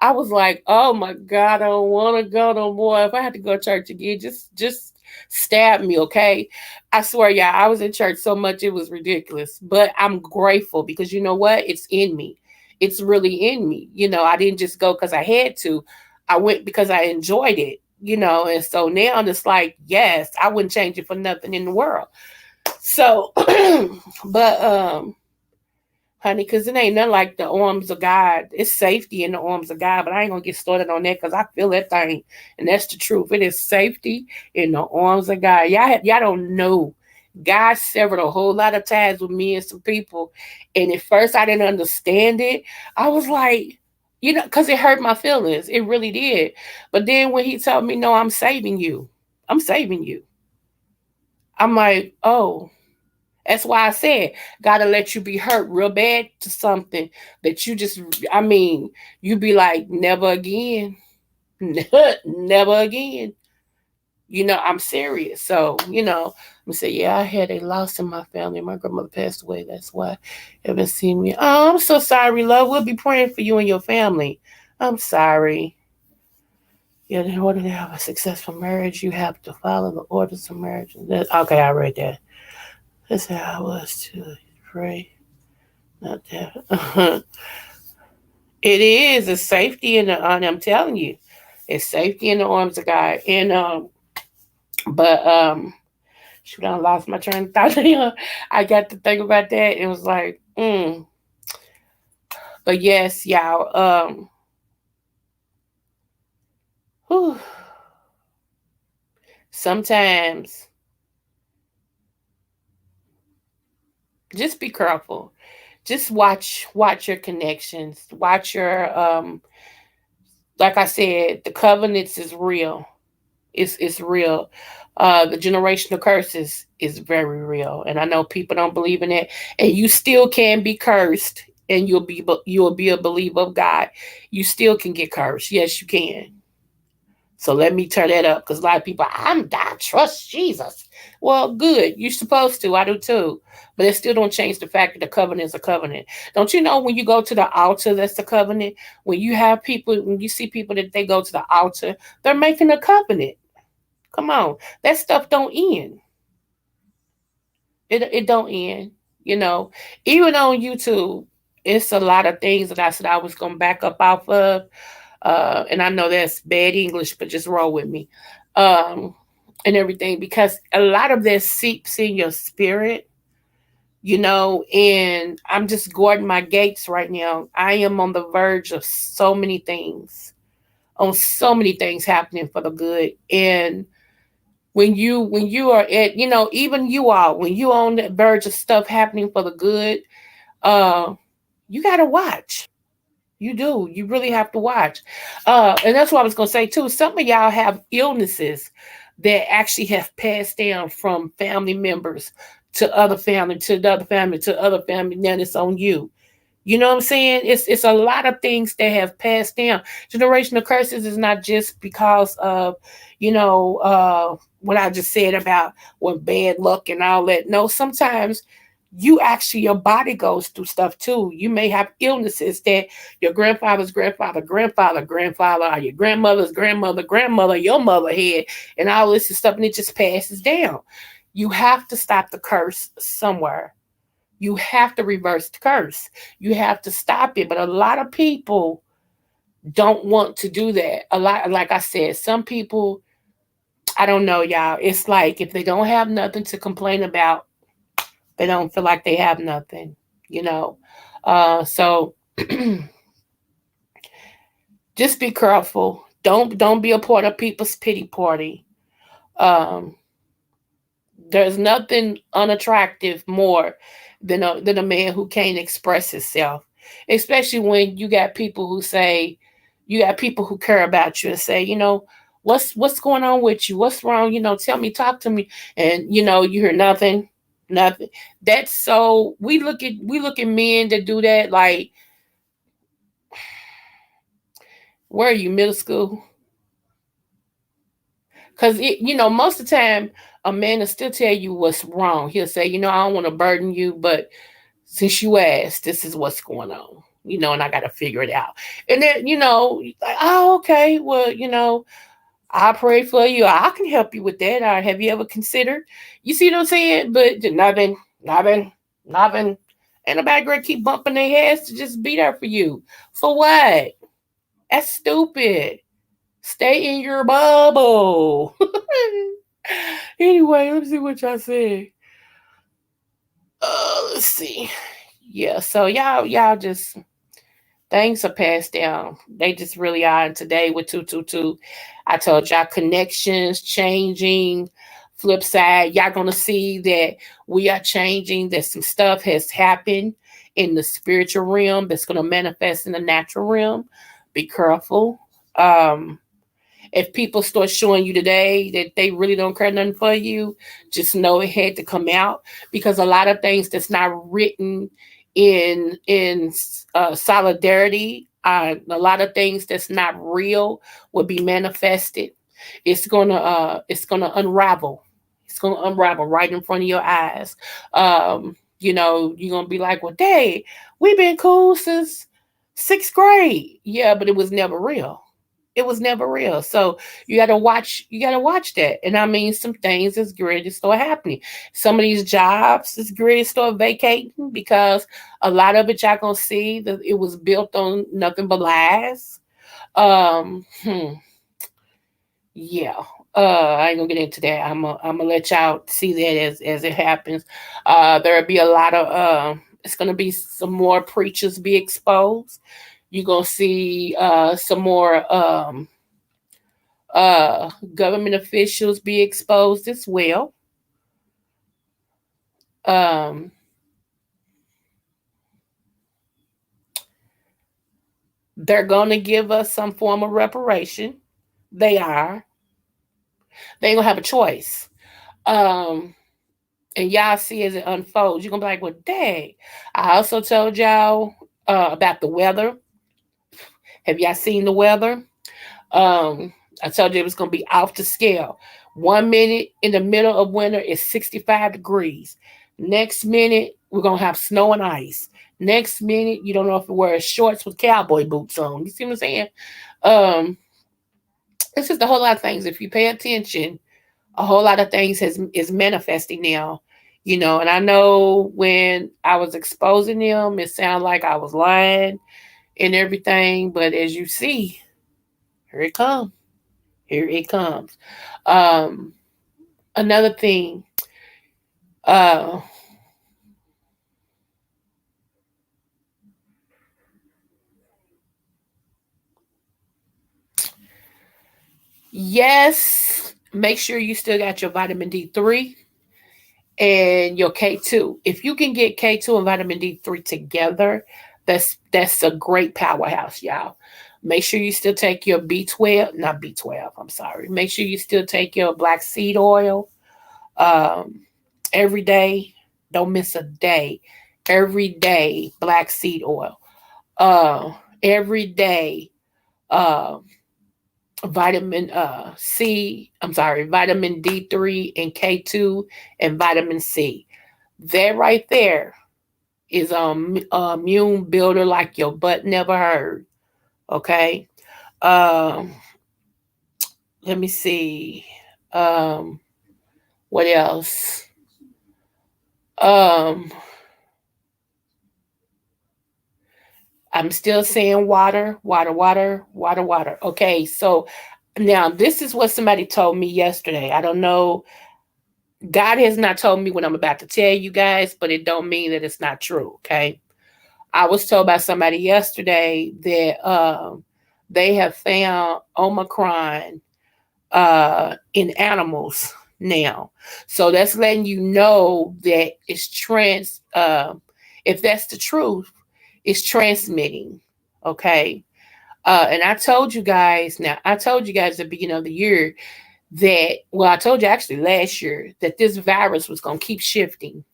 I was like, oh my God, I don't want to go no more. If I had to go to church again, just stab me, okay? I swear, yeah, I was in church so much it was ridiculous. But I'm grateful because you know what? It's in me. It's really in me. I didn't just go because I had to. I went because I enjoyed it. And so now it's like, yes, I wouldn't change it for nothing in the world. So, but honey, because it ain't nothing like the arms of God. It's safety in the arms of God, but I ain't gonna get started on that because I feel that thing, and that's the truth. It is safety in the arms of God. Y'all don't know. God severed a whole lot of ties with me and some people, and at first I didn't understand it. I was like, because it hurt my feelings. It really did. But then when He told me, "No, I'm saving you. I'm saving you," I'm like, oh. That's why I said, gotta let you be hurt real bad to something that you just, I mean, you be like, never again, never again. I'm serious. So, I say, yeah, I had a loss in my family. My grandmother passed away. That's why you haven't seen me. Oh, I'm so sorry, love. We'll be praying for you and your family. I'm sorry. Yeah, in order to have a successful marriage, you have to follow the orders of marriage. Okay, I read that. That's how I was to pray. Not that. It is a safety in the. I'm telling you, it's safety in the arms of God. And but shoot, I lost my train of thought. I got to think about that. It was like, But yes, y'all. Whew, sometimes just be careful. Just watch your connections. Watch your like I said, the covenants is real. It's real. The generational curses is very real, and I know people don't believe in it. And you still can be cursed, and you'll be a believer of God. You still can get cursed. Yes, you can. So let me turn that up because a lot of people, I trust Jesus. Well, good. You're supposed to. I do too. But it still don't change the fact that the covenant is a covenant. Don't you know when you go to the altar, that's the covenant? When you see people that they go to the altar, they're making a covenant. Come on. That stuff don't end. It don't end. You know, even on YouTube, it's a lot of things that I said I was gonna back up off of. And I know that's bad English, but just roll with me. Um, and everything because a lot of this seeps in your spirit, and I'm just guarding my gates right now. I am on the verge of so many things happening for the good. And when you are at, even you all, when you on the verge of stuff happening for the good, uh, you gotta watch. You do. You really have to watch. And that's what I was going to say, too. Some of y'all have illnesses that actually have passed down from family members to other family, to the other family, to other family. Now it's on you. You know what I'm saying? It's a lot of things that have passed down. Generational curses is not just because of, what I just said about what bad luck and all that. No, sometimes your body goes through stuff too. You may have illnesses that your grandfather's grandfather, or your grandmother's grandmother, your mother had, and all this stuff, and it just passes down. You have to stop the curse somewhere. You have to reverse the curse. You have to stop it. But a lot of people don't want to do that. A lot, like I said, some people, I don't know, y'all. It's like if they don't have nothing to complain about, they don't feel like they have nothing, you know. So just be careful. Don't be a part of people's pity party. Um, there's nothing unattractive more than a man who can't express himself, especially when you got people who care about you and say, what's going on with you? What's wrong? Tell me, talk to me, and you hear nothing, nothing. That's so we look at men that do that like, where are you, middle school? Because most of the time a man will still tell you what's wrong. He'll say, I don't want to burden you, but since you asked, this is what's going on, and I got to figure it out. And then, like, oh, okay, well, I pray for you. I can help you with that. Or have you ever considered? You see what I'm saying? But nothing. And nobody gonna keep bumping their heads to just be there for you. For what? That's stupid. Stay in your bubble. Anyway, let's see what y'all say. Let's see. Yeah, so y'all just things are passed down. They just really are. And today with 222, I told y'all connections changing. Flip side, y'all gonna see that we are changing, that some stuff has happened in the spiritual realm that's gonna manifest in the natural realm. Be careful. If people start showing you today that they really don't care nothing for you, just know it had to come out, because a lot of things that's not written in solidarity, a lot of things that's not real will be manifested. It's gonna unravel. It's gonna unravel right in front of your eyes. You're gonna be like, well, Dad, we've been cool since sixth grade. Yeah, but it was never real. It was never real. So you gotta watch that. And I mean, some things is great to start happening. Some of these jobs is great to start vacating, because a lot of it y'all gonna see that it was built on nothing but lies. Um, hmm, yeah. I ain't gonna get into that. I'm gonna let y'all see that as it happens. There'll be a lot of it's gonna be some more preachers be exposed. You're gonna see some more government officials be exposed as well. Um, they're gonna give us some form of reparation. They are. They ain't gonna have a choice. Um, and y'all see as it unfolds, you're gonna be like, well, dang. I also told y'all about the weather. Have y'all seen the weather? Um, I told you it was gonna be off the scale. 1 minute in the middle of winter is 65 degrees. Next minute, we're gonna have snow and ice. Next minute, you don't know if you wear shorts with cowboy boots on. You see what I'm saying? Um, it's just a whole lot of things. If you pay attention, a whole lot of things is manifesting now. And I know when I was exposing them, it sounded like I was lying and everything, but as you see, here it comes. Here it comes. Um, Another thing, uh, yes, make sure you still got your vitamin D3 and your K2. If you can get K2 and vitamin D3 together, that's a great powerhouse, y'all. Make sure you still take your B12, not B12, I'm sorry. Make sure you still take your black seed oil um, every day. Don't miss a day. Every day, black seed oil. Every day, uh, vitamin D3 and K2 and vitamin C. That right there is immune builder like your butt never heard. Okay. Um, Let me see. Um, what else? Um, I'm still saying water, water, water, water, water. Okay, so now this is what somebody told me yesterday. I don't know. God has not told me what I'm about to tell you guys, but it don't mean that it's not true. Okay, I was told by somebody yesterday that they have found Omicron in animals now. So that's letting you know that it's if that's the truth, it's transmitting. Okay. And I told you guys at the beginning of the year I told you actually last year that this virus was going to keep shifting.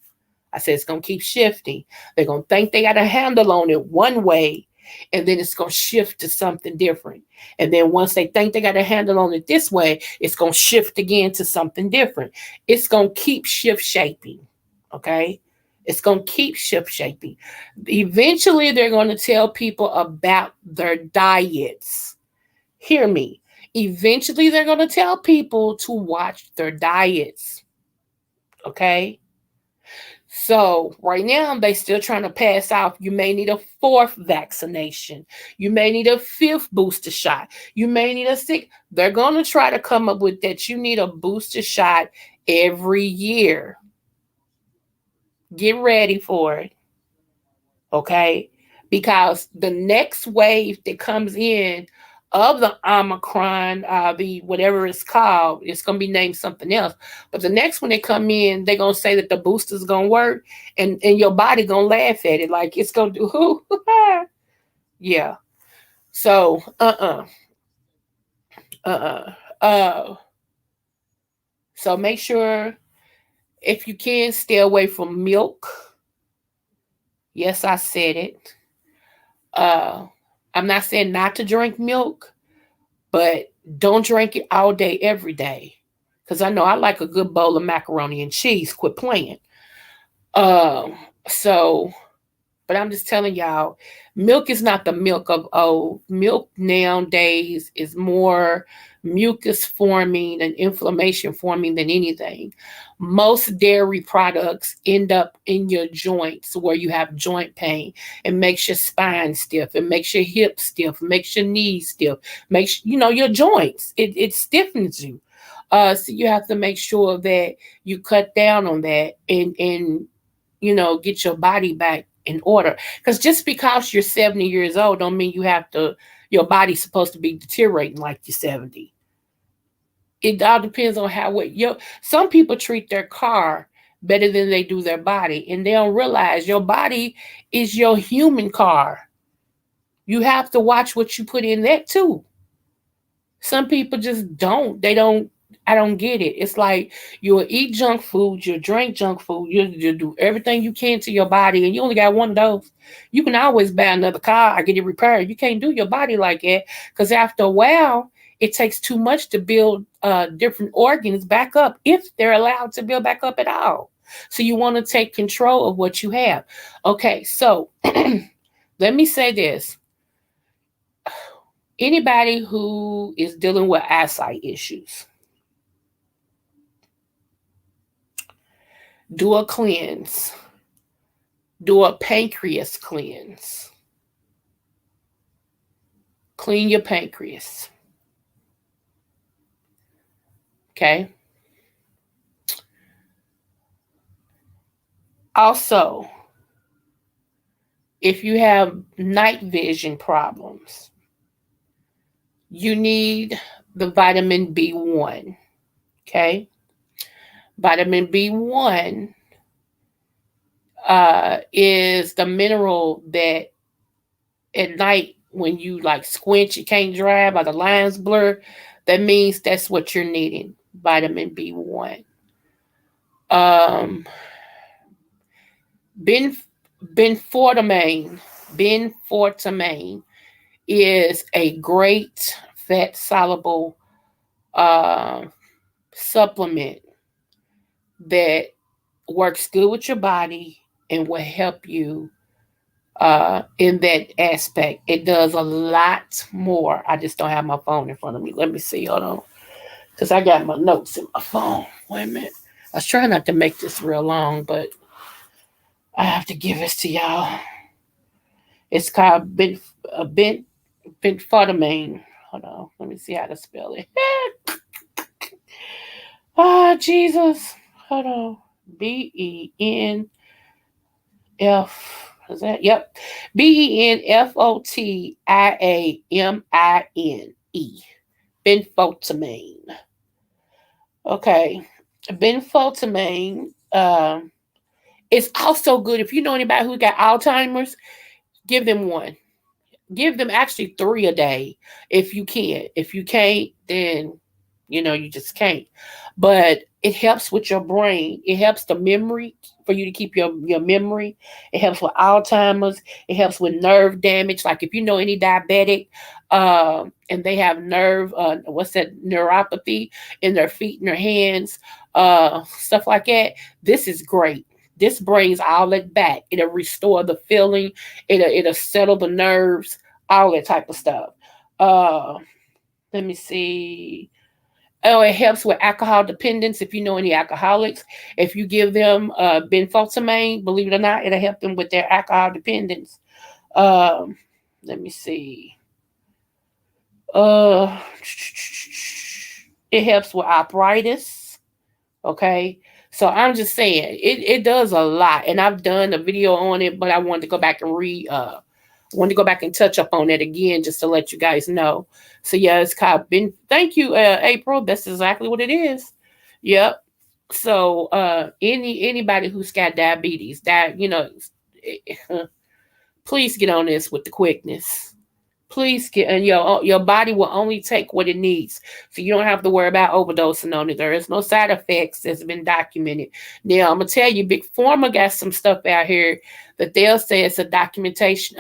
I said it's going to keep shifting. They're going to think they got a handle on it one way, and then it's going to shift to something different. And then once they think they got a handle on it this way, it's going to shift again to something different. It's going to keep shift shaping. Okay? It's going to keep shift shaping. Eventually, they're going to tell people about their diets. Hear me. Eventually, they're going to tell people to watch their diets. Okay? So right now they still trying to pass off. You may need a fourth vaccination. You may need a fifth booster shot. You may need a sixth. They're going to try to come up with that. You need a booster shot every year. Get ready for it. Okay, because the next wave that comes in of the Omicron, the whatever it's called, it's gonna be named something else. But the next one that come in, they're gonna say that the booster's gonna work, and your body gonna laugh at it like it's gonna do who? Yeah. So Uh, uh, so make sure, if you can, stay away from milk. Yes, I said it. Uh, I'm not saying not to drink milk, but don't drink it all day, every day. Because I know I like a good bowl of macaroni and cheese. Quit playing. Um, so But I'm just telling y'all, milk is not the milk of old. Milk nowadays is more mucus forming and inflammation forming than anything. Most dairy products end up in your joints where you have joint pain. It makes your spine stiff. It makes your hips stiff. It makes your knees stiff. Makes your joints. It stiffens you. So you have to make sure that you cut down on that and get your body back in order. Because just because you're 70 years old don't mean your body's supposed to be deteriorating like you're 70. It all depends on some people treat their car better than they do their body, and they don't realize your body is your human car. You have to watch what you put in that too. Some people just don't. They don't. I don't get it. It's like you'll eat junk food, you'll drink junk food, you'll do everything you can to your body, and you only got one of those. You can always buy another car or get it repaired. You can't do your body like that because after a while, it takes too much to build different organs back up if they're allowed to build back up at all. So you want to take control of what you have. Okay, so let me say this. Anybody who is dealing with eyesight issues, do a cleanse, do a pancreas cleanse, clean your pancreas. Okay. Also, if you have night vision problems, you need the vitamin B1. Okay. Vitamin B1 is the mineral that at night when you like squint, you can't drive or the lines blur. That means that's what you're needing, vitamin B1. Um, ben, benfortamine, benfortamine is a great fat soluble uh, supplement that works good with your body and will help you in that aspect. It does a lot more. I just don't have my phone in front of me. Let me see. Hold on. Because I got my notes in my phone. Wait a minute. I was trying not to make this real long, but I have to give this to y'all. It's called benfotiamine. Hold on. Let me see how to spell it. Ah, Jesus. Hold on. BENF. Is that? Yep. BENFOTIAMINE. Benfotiamine. Okay. Benfotiamine. It's also good if you know anybody who got Alzheimer's. Give them one. Give them actually 3 a day if you can. If you can't, then you just can't. But it helps with your brain. It helps the memory for you to keep your memory. It helps with Alzheimer's. It helps with nerve damage. Like if you know any diabetic, and they have what's that, neuropathy in their feet and their hands, stuff like that. This is great. This brings all that back. It'll restore the feeling. It'll settle the nerves, all that type of stuff. Let me see. Oh, it helps with alcohol dependence. If you know any alcoholics, if you give them benfotiamine, believe it or not, it'll help them with their alcohol dependence. Let me see. Uh, it helps with arthritis. Okay. So I'm just saying it does a lot. And I've done a video on it, but I wanted to go back and wanted to go back and touch up on it again just to let you guys know. So yeah, it's called thank you, April. That's exactly what it is. Yep. So anybody who's got diabetes, please get on this with the quickness. Please get, and your body will only take what it needs, so you don't have to worry about overdosing on it. There is no side effects that's been documented. Now I'm gonna tell you, Big Pharma got some stuff out here that they'll say it's a documentation.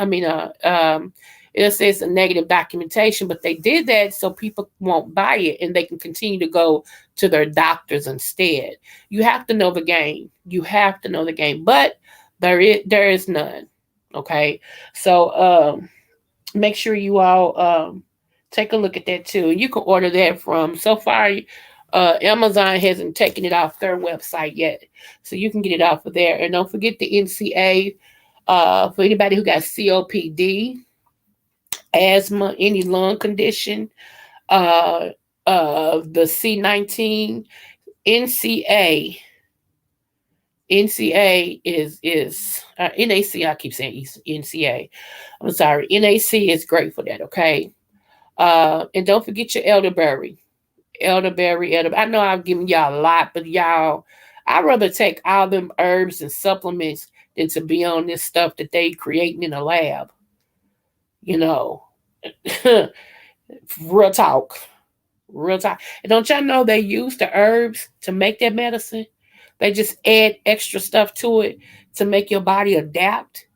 It'll say it's a negative documentation, but they did that so people won't buy it and they can continue to go to their doctors instead. You have to know the game. You have to know the game, but there is none. Okay, so make sure you all take a look at that too. You can order that from so far. Amazon hasn't taken it off their website yet, so you can get it off of there. And don't forget the NCA for anybody who got COPD, asthma, any lung condition. Uh, the C19 NCA. NCA is NAC. I keep saying NCA. I'm sorry. NAC is great for that. Okay. And don't forget your elderberry. Elderberry. I know I've given y'all a lot, but y'all, I'd rather take all them herbs and supplements than to be on this stuff that they creating in a lab. You know, real talk. Real talk. And don't y'all know they use the herbs to make that medicine? They just add extra stuff to it to make your body adapt.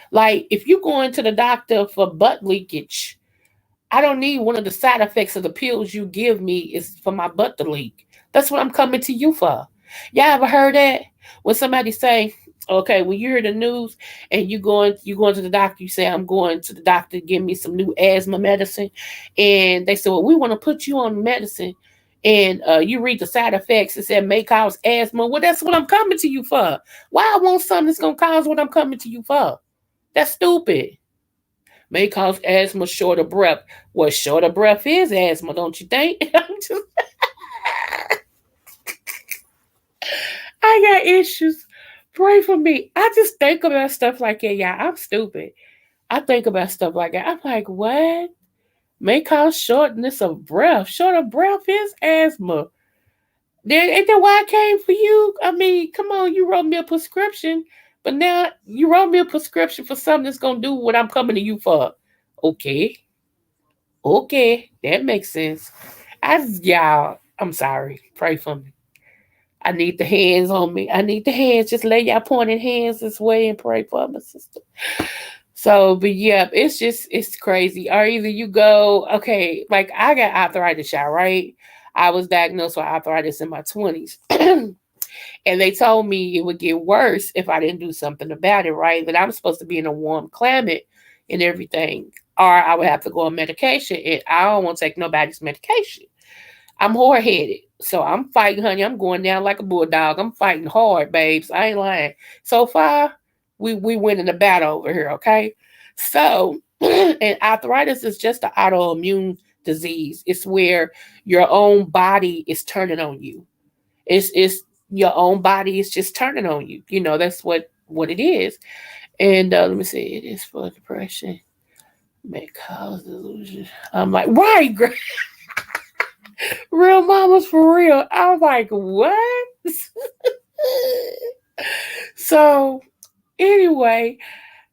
Like if you go into the doctor for butt leakage, I don't need one of the side effects of the pills you give me is for my butt to leak. That's what I'm coming to you for. Y'all ever heard that? When somebody say, okay, when you hear the news and you going to the doctor, you say, I'm going to the doctor to give me some new asthma medicine. And they say, well, we want to put you on medicine. And you read the side effects, it said may cause asthma. Well, that's what I'm coming to you for. Why I want something that's gonna cause what I'm coming to you for? That's stupid. May cause asthma, short of breath. Well, short of breath is asthma, don't you think? I got issues. Pray for me. I just think about stuff like that, y'all. I'm stupid. I think about stuff like that. I'm like, what? May cause shortness of breath. Short of breath is asthma. Then ain't that why I came for you? I mean, come on, you wrote me a prescription, but now you wrote me a prescription for something that's gonna do what I'm coming to you for. Okay, okay, that makes sense. Y'all, I'm sorry. Pray for me. I need the hands on me. I need the hands. Just lay y'all pointed hands this way and pray for my sister. So, but yeah, it's crazy. Or either you go, okay, like I got arthritis, y'all, right? I was diagnosed with arthritis in my 20s. And they told me it would get worse if I didn't do something about it, right? That I'm supposed to be in a warm climate and everything. Or I would have to go on medication. And I don't want to take nobody's medication. I'm hard headed. So I'm fighting, honey. I'm going down like a bulldog. I'm fighting hard, babes. I ain't lying. So far, we winning the battle over here, okay? So, and arthritis is just an autoimmune disease. It's where your own body is turning on you. It's your own body is just turning on you. You know, that's what it is. And let me see, it is for depression. May cause delusion. I'm like, right, real mamas for real. I was like, what? So anyway,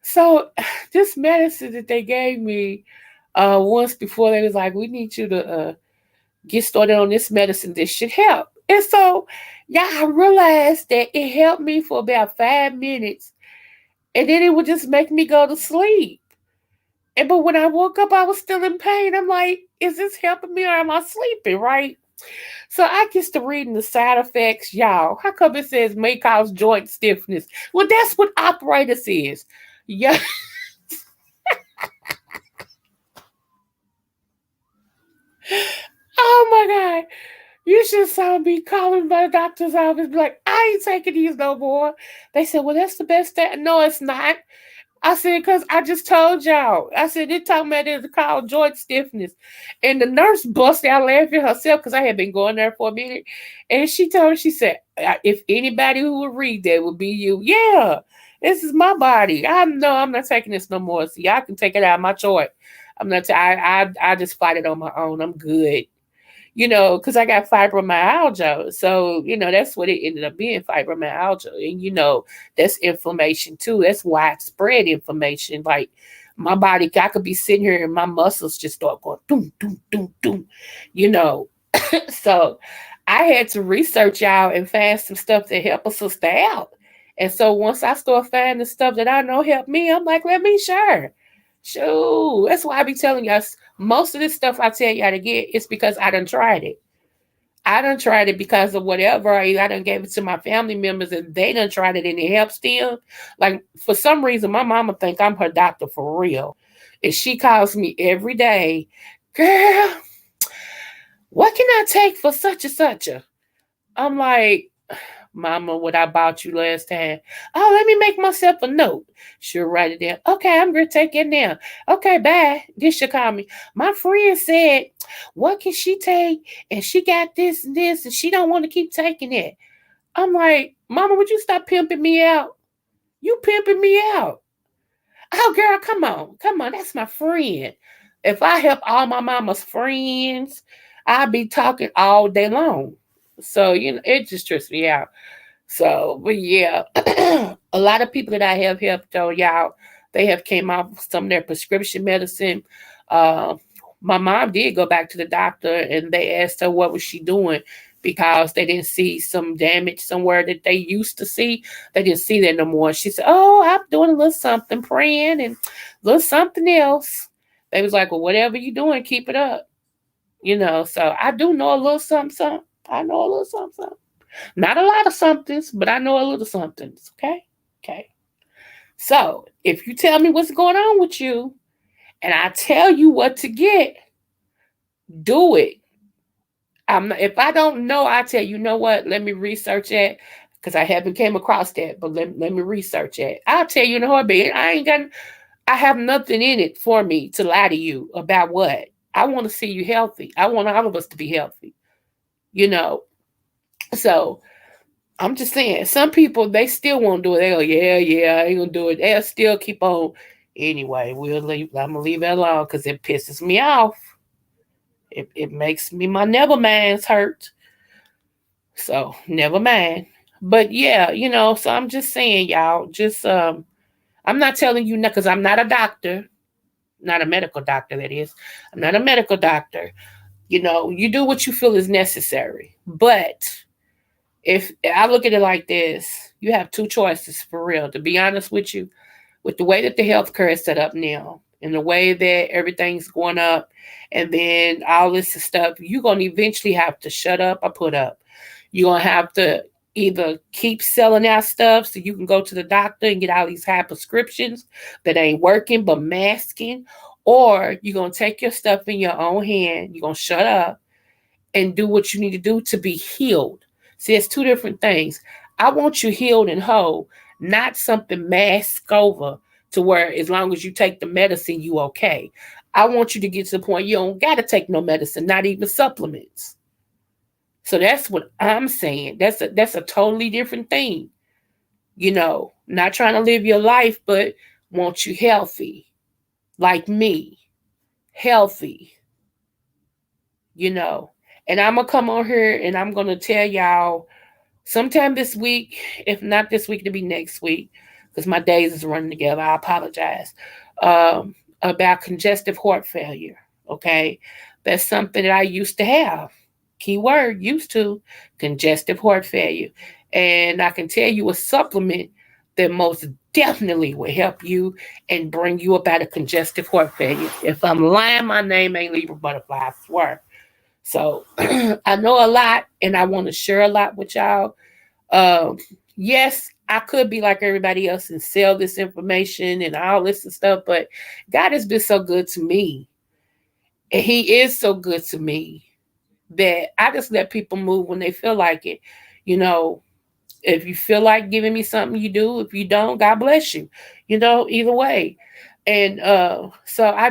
so this medicine that they gave me once before, they was like, we need you to get started on this medicine. This should help. And so, yeah, I realized that it helped me for about 5 minutes, and then it would just make me go to sleep. And but when I woke up, I was still in pain. I'm like, is this helping me or am I sleeping? Right? So I get to reading the side effects, y'all. How come it says may cause joint stiffness? Well, that's what arthritis is. Yeah. Oh my God. You should saw me calling my doctor's office, be like, I ain't taking these no more. They said, well, that's the best thing. No, it's not. I said, because I just told y'all. I said, they talking about it's called joint stiffness. And the nurse busted out laughing herself because I had been going there for a minute. And she told me, she said, if anybody who would read that would be you. Yeah, this is my body. I'm not taking this no more. See, I can take it out of my joint. I'm not, I just fight it on my own. I'm good. You know, because I got fibromyalgia. So, you know, that's what it ended up being, fibromyalgia. And, you know, that's inflammation too. That's widespread inflammation. Like My body, I could be sitting here and my muscles just start going doom, doom, doom, doom, you know. So I had to research y'all and find some stuff that help a sister out. And so once I start finding stuff that I know help me, I'm like, let me share. Shoot. That's why I be telling y'all most of this stuff I tell y'all to get is because I done tried it. I done tried it because of whatever. I done gave it to my family members and they done tried it and it helps them. Like for some reason, my mama think I'm her doctor for real. And she calls me every day, girl, what can I take for such and such a? I'm like, Mama, what I bought you last time. Oh, let me make myself a note. She'll write it down. Okay, I'm gonna take it down. Okay, bye. Then she'll call me. My friend said, what can she take? And she got this and this, and she don't want to keep taking it. I'm like, Mama, would you stop pimping me out? You pimping me out. Oh, girl, come on. Come on. That's my friend. If I help all my mama's friends, I'd be talking all day long. So, it just trips me out. So, but yeah, a lot of people that I have helped, though, y'all, they have came off some of their prescription medicine. Uh, my mom did go back to the doctor and they asked her what was she doing because they didn't see some damage somewhere that they used to see. They didn't see that no more. She said, "Oh, I'm doing a little something, praying and a little something else." They was like, "Well, whatever you doing, keep it up." So I do know a little something, something. I know a little something, something. Not a lot of somethings, but I know a little somethings. Okay. Okay. So if you tell me what's going on with you and I tell you what to get, do it. If I don't know, I tell you, know what? Let me research it because I haven't came across that. But let me research it. I'll tell you in a heartbeat. I have nothing in it for me to lie to you about what. I want to see you healthy. I want all of us to be healthy. You know. So I'm just saying, some people they still won't do it. They go, yeah, yeah, I ain't gonna do it. They'll still keep on. Anyway, we'll leave. I'm gonna leave it alone because it pisses me off. It makes me my never minds hurt. So never mind. But yeah, So I'm just saying, y'all. Just I'm not telling you because I'm not a doctor, not a medical doctor. That is, I'm not a medical doctor. You do what you feel is necessary, but if I look at it like this, you have two choices for real. To be honest with you, with the way that the healthcare is set up now, and the way that everything's going up, and then all this stuff, you're gonna eventually have to shut up or put up. You're gonna have to either keep selling out stuff so you can go to the doctor and get all these high prescriptions that ain't working but masking, or you're gonna take your stuff in your own hand. You're gonna shut up and do what you need to do to be healed. See, it's two different things. I want you healed and whole, not something masked over to where as long as you take the medicine, you okay. I want you to get to the point you don't got to take no medicine, not even supplements. So that's what I'm saying. That's a totally different thing. Not trying to live your life, but want you healthy, like me, healthy, you know. And I'm gonna come on here and I'm gonna tell y'all sometime this week, if not this week, to be next week, because my days is running together. I apologize. About congestive heart failure. Okay, that's something that I used to have. Keyword used to congestive heart failure, and I can tell you a supplement that most definitely will help you and bring you about a congestive heart failure. If I'm lying, my name ain't Libra Butterfly. I swear. So I know a lot, and I want to share a lot with y'all. Um, yes, I could be like everybody else and sell this information and all this and stuff, but God has been so good to me. And He is so good to me that I just let people move when they feel like it. You know, if you feel like giving me something, you do. If you don't, God bless you. Either way. And so I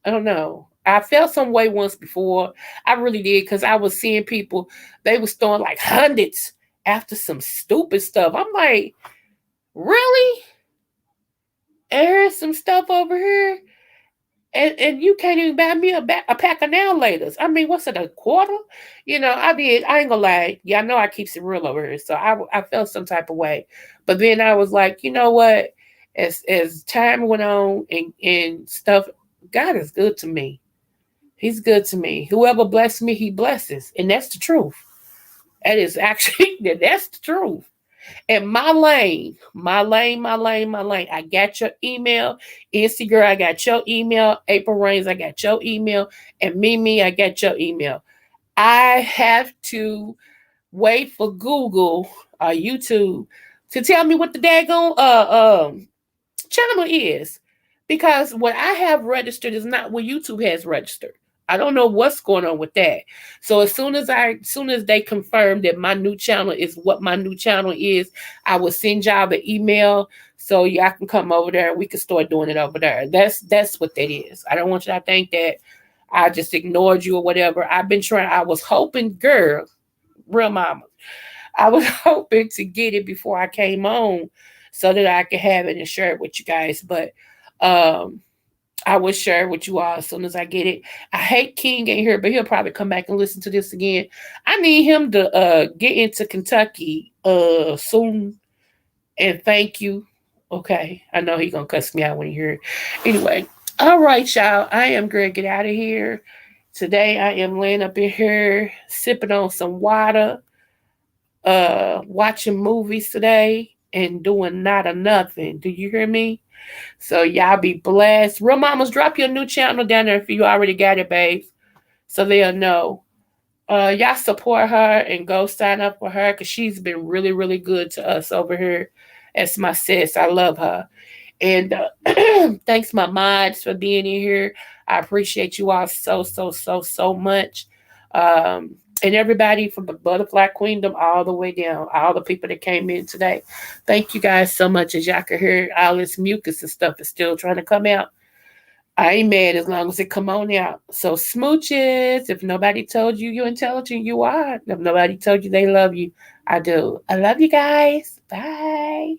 don't know. I felt some way once before. I really did because I was seeing people, they was throwing like hundreds after some stupid stuff. I'm like, really? There's some stuff over here? And you can't even buy me a pack of nail laters. I mean, what's it, a quarter? I did. I ain't gonna lie. Yeah, I know I keeps it real over here. So I felt some type of way. But then I was like, you know what? as time went on and stuff, God is good to me. He's good to me. Whoever blesses me, he blesses. And that's the truth. That is actually that's the truth. And my lane. I got your email. Insty Girl, I got your email. April Rains, I got your email. And Mimi, I got your email. I have to wait for Google or YouTube to tell me what the daggone channel is, because what I have registered is not what YouTube has registered. I don't know what's going on with that. So as soon as they confirm that my new channel is what my new channel is, I will send y'all the email so y'all can come over there and we can start doing it over there. That's what that is. I don't want you to think that I just ignored you or whatever. I've been trying. I was hoping, girl, real mama. I was hoping to get it before I came on so that I could have it and share it with you guys. But um, I will share it with you all as soon as I get it. I hate King ain't here, but he'll probably come back and listen to this again. I need him to get into Kentucky soon. And thank you. Okay. I know he gonna cuss me out when he hear it. Anyway, all right, y'all. I am gonna get out of here. Today I am laying up in here sipping on some water, watching movies today and doing not a nothing. Do you hear me? So y'all be blessed. Real mamas, drop your new channel down there if you already got it, babes, so they'll know. Y'all support her and go sign up for her because she's been really, really good to us over here. As my sis, I love her. And thanks my mods for being in here. I appreciate you all so, so, so, so much. And everybody from the Butterfly Queendom all the way down, all the people that came in today. Thank you guys so much. As y'all can hear, all this mucus and stuff is still trying to come out. I ain't mad as long as it come on out. So smooches. If nobody told you you're intelligent, you are. If nobody told you they love you, I do. I love you guys. Bye.